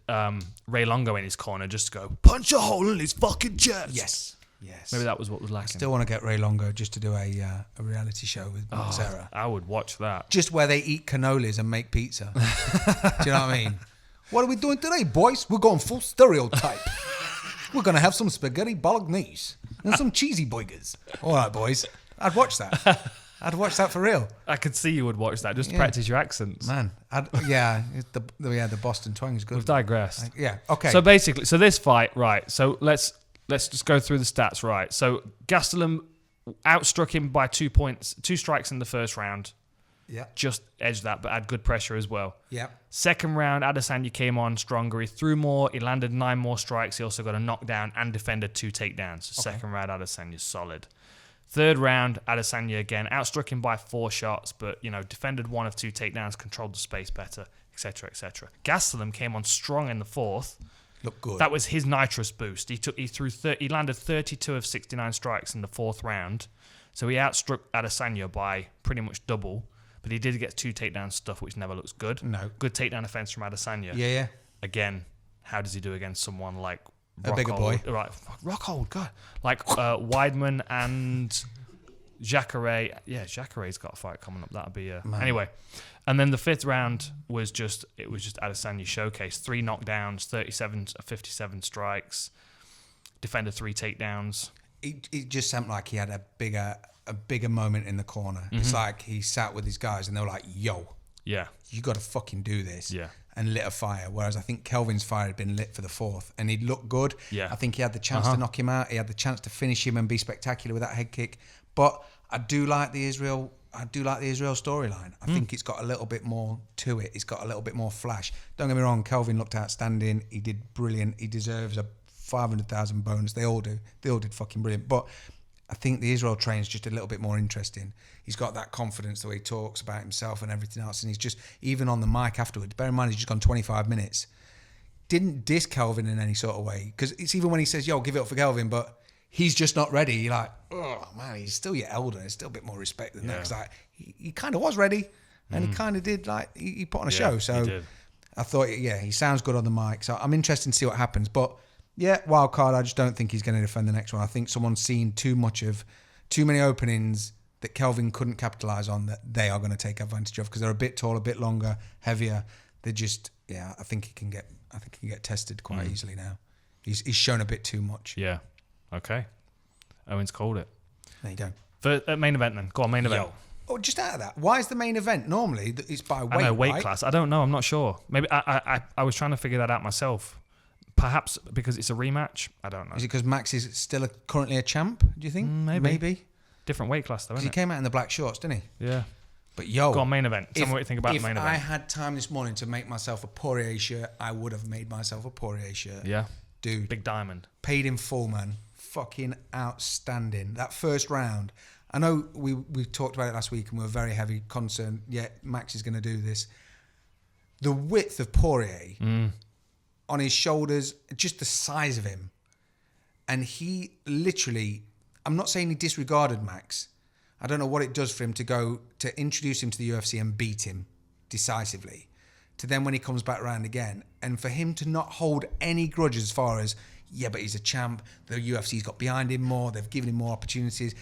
Ray Longo in his corner just to go punch a hole in his fucking chest. Yes. Yes. Maybe that was what was lacking. Still want to get Ray Longo just to do a reality show with Sarah. I would watch that. Just where they eat cannolis and make pizza. Do you know what I mean? What are we doing today, boys? We're going full stereotype. We're going to have some spaghetti bolognese and some cheesy burgers. All right, boys. I'd watch that. I'd watch that for real. I could see you would watch that just to practice your accents. Man, the Boston twang is good. We've digressed. Okay. So basically, this fight, right? So let's just go through the stats, right? So Gastelum outstruck him by 2 points, 2 strikes in the first round. Yeah. Just edged that, but had good pressure as well. Yeah. Second round, Adesanya came on stronger. He threw more. He landed 9 more strikes. He also got a knockdown and defended 2 takedowns. So Second round, Adesanya's solid. Third round, Adesanya again outstruck him by 4 shots, but defended 1 of 2 takedowns, controlled the space better, etc., etc. Gastelum came on strong in the fourth. Looked good. That was his nitrous boost. He landed 32 of 69 strikes in the fourth round, so he outstruck Adesanya by pretty much double. But he did get 2 takedown stuff, which never looks good. No. Good takedown offense from Adesanya. Yeah. Again, how does he do against someone like A bigger boy. Right, Rockhold, God. Like Weidman and Jacare. Yeah, Jacare's got a fight coming up. That'll be anyway. And then the fifth round was just Adesanya showcase. 3 knockdowns, 37 of 57 strikes, defended 3 takedowns. It just seemed like he had a bigger moment in the corner. It's like he sat with his guys and they were like, yo, yeah, you got to fucking do this. Yeah. And lit a fire. Whereas I think Kelvin's fire had been lit for the fourth and he'd looked good. Yeah. I think he had the chance to knock him out. He had the chance to finish him and be spectacular with that head kick. But I do like the Israel storyline. I think it's got a little bit more to it. It's got a little bit more flash. Don't get me wrong, Kelvin looked outstanding. He did brilliant. He deserves a 500,000 bonus. They all do. They all did fucking brilliant. But I think the Israel train's just a little bit more interesting. He's got that confidence, the way he talks about himself and everything else. And he's just, even on the mic afterwards, bear in mind he's just gone 25 minutes. Didn't diss Kelvin in any sort of way. Because it's even when he says, yo, give it up for Kelvin, but he's just not ready. You're like, oh man, he's still your elder. There's still a bit more respect than that. Because like, he kind of was ready. And he kind of did, like, he put on a show. So I thought, he sounds good on the mic. So I'm interested to see what happens. But yeah, wild card, I just don't think he's going to defend the next one. I think someone's seen too many openings that Kelvin couldn't capitalise on that they are going to take advantage of because they're a bit taller, a bit longer, heavier. They're just, I think he can get tested quite easily now. He's shown a bit too much. Yeah. Okay. Owen's called it. There you go. For main event then. Go on, main event. Oh, just out of that, why is the main event normally it's by weight? I know, weight right? class. I don't know. I'm not sure. Maybe I was trying to figure that out myself. Perhaps because it's a rematch. I don't know. Is it because Max is still currently a champ? Do you think? Maybe. Different weight class though, isn't He it? came out in the black shorts, didn't he? Yeah. But yo, go on, main event. Tell me what you think about the main event. If I had time this morning to make myself a Poirier shirt, I would have made myself a Poirier shirt. Yeah. Dude. Big diamond. Paid in full, man. Fucking outstanding. That first round. I know we talked about it last week and we were very heavy concerned. Yeah, Max is going to do this. The width of Poirier on his shoulders, just the size of him. And he literally, I'm not saying he disregarded Max. I don't know what it does for him to introduce him to the UFC and beat him decisively. To then when he comes back around again. And for him to not hold any grudge as far as, but he's a champ. The UFC's got behind him more. They've given him more opportunities.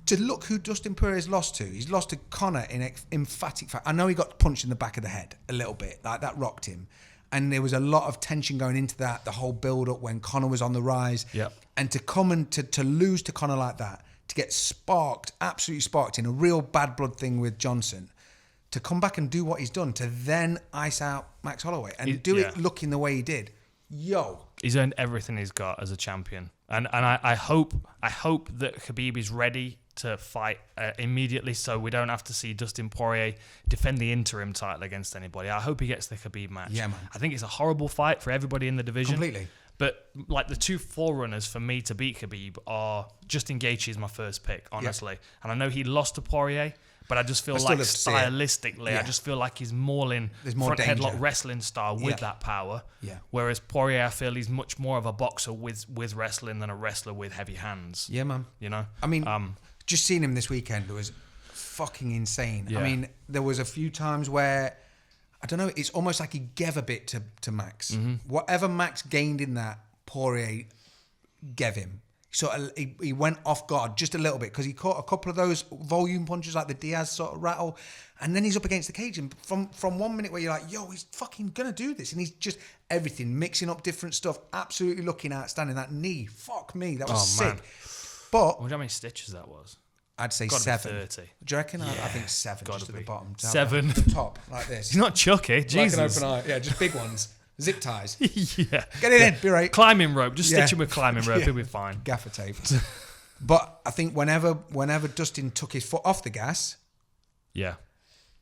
To look who Dustin Poirier's lost to. He's lost to Conor in emphatic fact. I know he got punched in the back of the head a little bit. Like that rocked him. And there was a lot of tension going into that, the whole build-up when Conor was on the rise. Yep. And to come and to lose to Conor like that, to get sparked, absolutely sparked in a real bad blood thing with Johnson, to come back and do what he's done, to then ice out Max Holloway and it looking the way he did. Yo. He's earned everything he's got as a champion. And I hope that Khabib is ready to fight immediately so we don't have to see Dustin Poirier defend the interim title against anybody. I hope he gets the Khabib match. Yeah, man. I think it's a horrible fight for everybody in the division. Completely. But like the two forerunners for me to beat Khabib are Justin Gaethje is my first pick, honestly. Yeah. And I know he lost to Poirier, but I just feel like stylistically, I just feel like he's mauling front headlock wrestling style with that power. Yeah. Whereas Poirier, I feel he's much more of a boxer with wrestling than a wrestler with heavy hands. Yeah, man. You know? I mean, just seeing him this weekend was fucking insane. Yeah. I mean, there was a few times where, I don't know, it's almost like he gave a bit to Max. Mm-hmm. Whatever Max gained in that, Poirier gave him. He went off guard just a little bit because he caught a couple of those volume punches like the Diaz sort of rattle, and then he's up against the cage. And from 1 minute where you're like, yo, he's fucking gonna do this, and he's just everything, mixing up different stuff, absolutely looking outstanding. That knee, fuck me, that was sick. Man. But I wonder how many stitches that was. I'd say Gotta be 7. 30. Do you reckon? I think 7, Gotta just at be. the bottom. 7. At the top, like this. He's not Chucky, Jesus. Like an open eye. Yeah, just big ones. Zip ties. Yeah. Get it in, be right. Climbing rope. Just Yeah. stitch him with climbing rope. Yeah. He'll be fine. Gaffer tape. But I think whenever Dustin took his foot off the gas, Yeah.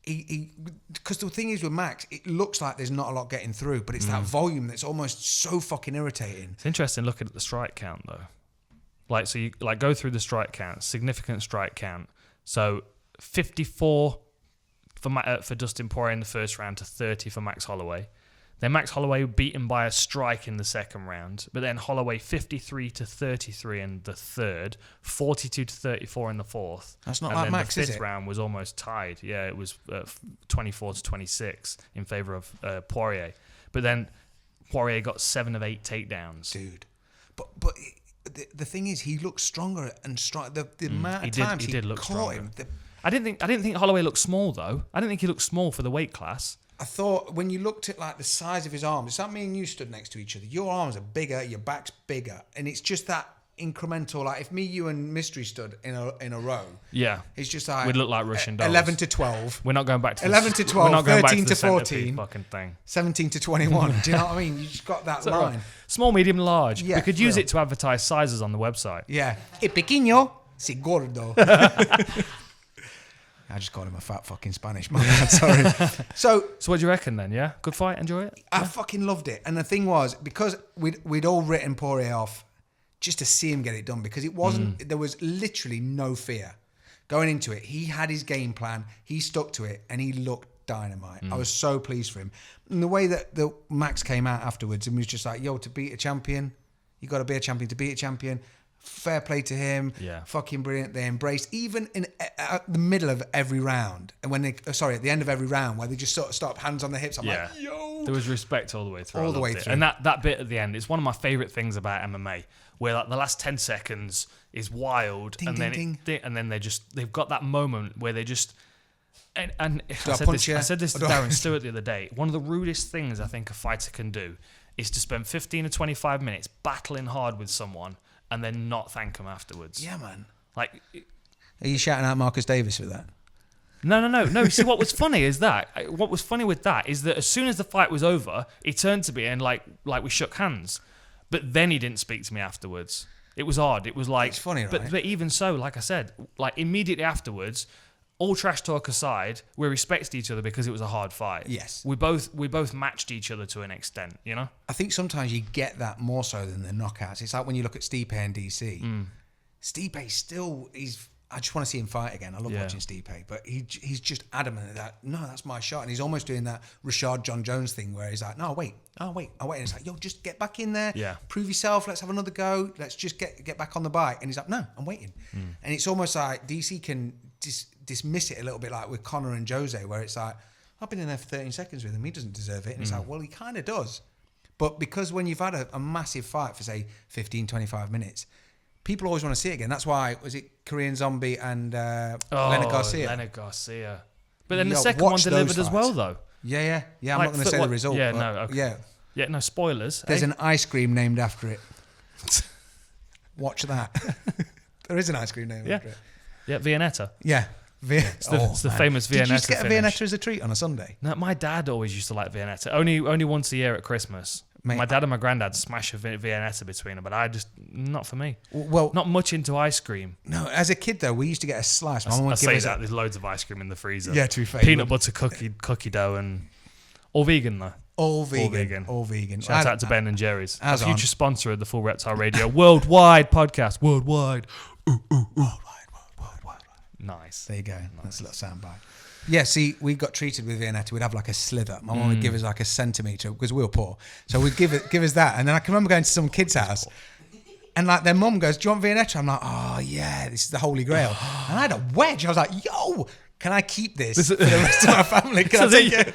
because the thing is with Max, it looks like there's not a lot getting through, but it's that volume that's almost so fucking irritating. It's interesting looking at the strike count though. Like, so you go through the strike count, significant strike count. So 54 for Dustin Poirier in the first round to 30 for Max Holloway. Then Max Holloway beaten by a strike in the second round, but then Holloway 53 to 33 in the third, 42 to 34 in the fourth. That's not and like then Max, the is fifth it? round was almost tied. Yeah, it was 24 to 26 in favor of Poirier. But then Poirier got 7 of 8 takedowns. Dude. But the thing is, he looks stronger and strong. The amount of times he did look caught stronger. him. I didn't think Holloway looked small though. I didn't think he looked small for the weight class. I thought when you looked at like the size of his arms, it's like me and you stood next to each other. Your arms are bigger, your back's bigger, and it's just that incremental. Like if me, you, and Mystery stood in a row, Yeah, it's just like we'd look like Russian dolls. 11 to 12, We're not going back to 11 to 12, we're not going 13 back to, to the 14. centipede fucking thing. 17 to 21. Do you know what I mean? You just got that line. Right. Small, medium, large. Yeah, we could for use real. it to advertise sizes on the website. Yeah. E pequeño, si gordo. I just called him a fat fucking Spanish man. Sorry. So what do you reckon then? Yeah, good fight. Enjoy it. I fucking loved it. And the thing was, because we'd all written Poirier off just to see him get it done, because it wasn't, there was literally no fear going into it. He had his game plan, he stuck to it, and he looked dynamite. I was so pleased for him. And the way that the Max came out afterwards and was just like, yo, to beat a champion, you got to be a champion to beat a champion. Fair play to him. Yeah. Fucking brilliant. They embraced, even in at the middle of every round, and when at the end of every round, where they just sort of stop, hands on the hips. I'm like, yo. There was respect all the way through. All I the way loved it. through. And that bit at the end, it's one of my favourite things about MMA, where like the last 10 seconds is wild, Ding, and ding, then and then they've got that moment where they just. And Do I I punch you? said this to Or do I- Darren Stewart the other day. One of the rudest things I think a fighter can do is to spend 15 or 25 minutes battling hard with someone and then not thank them afterwards. Yeah, man. Like, Are you shouting out Marcus Davis for that? no. See, what was funny is that as soon as the fight was over, he turned to me and like we shook hands, but then he didn't speak to me afterwards. It was odd. It was like, It's funny, right? But even so, like I said, like immediately afterwards, all trash talk aside, we respected each other because it was a hard fight. Yes. we both matched each other to an extent, you know. I think sometimes you get that more so than the knockouts. It's like when you look at Stipe and DC. Stipe still I just want to see him fight again. I love watching Stipe, but he's just adamant that no, that's my shot, and he's almost doing that Rashad John Jones thing where he's like, no, wait, and it's like, yo, just get back in there, prove yourself. Let's have another go. Let's just get back on the bike. And he's like, no, I'm waiting. And it's almost like DC can dismiss it a little bit, like with Conor and Jose, where it's like, I've been in there for 13 seconds with him. He doesn't deserve it. And it's like, well, he kind of does. But because when you've had a massive fight for say 15, 25 minutes. People always want to see it again. That's why, was it Korean Zombie and Leonard Garcia? But then the second one watch delivered those as well, fights. though. Yeah. I'm not going to say the result. Yeah, but no. Okay. Yeah, no spoilers. There's an ice cream named after it. Watch that. There is an ice cream named after it. Yeah, Viennetta. Yeah. It's the famous Viennetta. Did you just get a finish. Viennetta as a treat on a Sunday? No, my dad always used to like Viennetta. Only once a year at Christmas. Mate, my dad and my granddad smash a Viennetta between them, but I just, not for me. Well, not much into ice cream. No, as a kid though, we used to get a slice. My mum I would give say us that there's loads of ice cream in the freezer. Yeah, to be fair, peanut butter cookie dough and all vegan though. All vegan. Shout out to Ben and Jerry's, a as future on. sponsor of the Full Reptile Radio worldwide podcast. Worldwide. Worldwide. Nice. There you go. That's a little soundbite. Yeah, see, we got treated with Viennetta. We'd have like a slither. My mum would give us like a centimetre because we were poor. So we'd give us that. And then I can remember going to some kid's house and like their mum goes, do you want Viennetta? I'm like, oh yeah, this is the Holy Grail. And I had a wedge. I was like, yo, can I keep this for the rest of my family? Can I take it?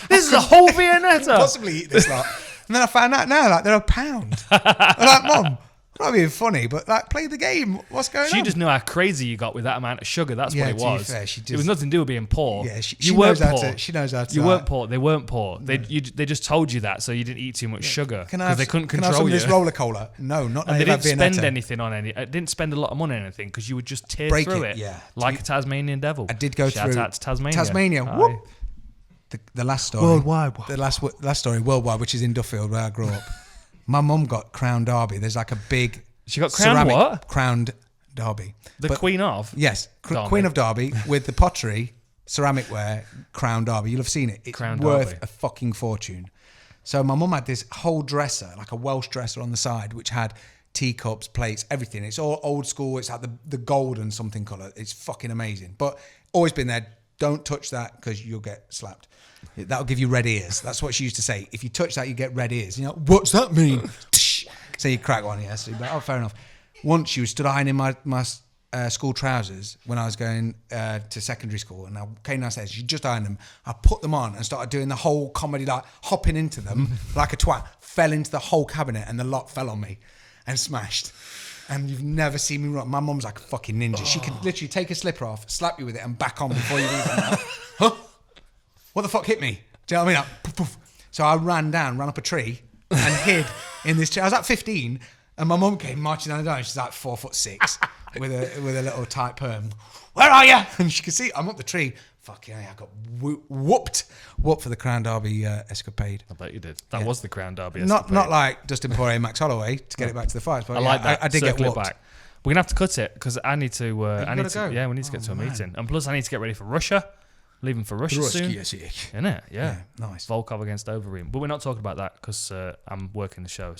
This is a whole Viennetta. Possibly eat this lot. And then I found out now, like they're £1. I'm like, Mum, Not being funny, but like, play the game. What's going on? She just knew how crazy you got with that amount of sugar. That's what it to be was. fair, she It just- was nothing to do with being poor. Yeah, she you knows weren't how poor. to. She knows how to. You weren't poor. They weren't poor. They just told you that so you didn't eat too much sugar because they couldn't Can I have control some of you. this roller cola? No, not. And they that didn't Viennetta. spend anything on any. Didn't spend a lot of money on anything because you would just tear Break through it, it, yeah. like a Tasmanian devil. I did go Shout through out to Tasmania. Tasmania. Aye. Whoop. The last story. Worldwide. The last story worldwide, which is in Duffield where I grew up. My mum got Crown Derby. There's like a big. She got crowned ceramic what? Crowned Derby. The But- Queen of. Yes, Derby. Queen of Derby with the pottery, ceramic ware, Crown Derby. You'll have seen it. It's Crown worth Derby. a fucking fortune. So my mum had this whole dresser, like a Welsh dresser on the side, which had teacups, plates, everything. It's all old school. It's like the golden something colour. It's fucking amazing. But always been there. Don't touch that because you'll get slapped. That'll give you red ears. That's what she used to say. If you touch that, you get red ears. You know, what's that mean? So you crack one, yeah. So you'd be like, oh, fair enough. Once she stood ironing my school trousers when I was going to secondary school, and I came downstairs. She just ironed them. I put them on and started doing the whole comedy, like hopping into them like a twat. Fell into the whole cabinet, and the lot fell on me and smashed. And you've never seen me run. My mum's like a fucking ninja. She could literally take a slipper off, slap you with it, and back on before you even. Huh? What the fuck hit me? Do you know what I mean? Like, poof, poof. So I ran up a tree and hid in this tree. I was like 15, and my mum came marching down the door. She's like 4'6" with a little tight perm. Where are you? And she could see I'm up the tree. Fuck yeah, I got whooped for the Crown Derby escapade. I bet you did. That was the Crown Derby. Not like Dustin Poirier and Max Holloway to get it back to the fights. But I like that. I did get Circle it whooped. back. We're gonna have to cut it because I need to. I need gotta to. go? Yeah, we need to get to a meeting, and plus I need to get ready for Russia. Leaving for Russia soon, isn't it? Yeah, nice. Volkov against Overeem, but we're not talking about that because I'm working the show,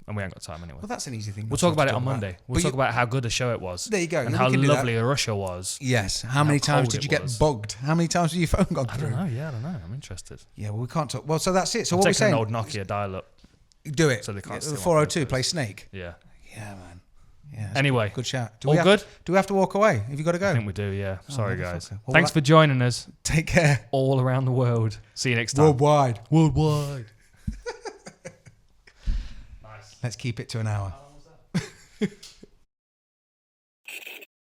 and we ain't got time anyway. Well, that's an easy thing. We'll talk about it on Monday. We'll talk about how good a show it was. There you go. And Yeah, how we can do lovely Russia was. Yes. How many times cold did you it get was. bugged? How many times did your phone gone I through? don't know. Yeah, I don't know. I'm interested. Yeah, well, we can't talk. Well, so that's it. So I'm what we're taking saying? an old Nokia dial-up. Do it. so they can't steal my 402. photos. Play Snake. Yeah. Yeah, man. Yeah. that's Anyway, good shout. all good? Do we have to walk away? Have you got to go? I think we do. Yeah. Sorry, guys. motherfucker. Well, Thanks for joining us Take care. all around the world. See you next time. Worldwide. Worldwide. Let's keep it to an hour.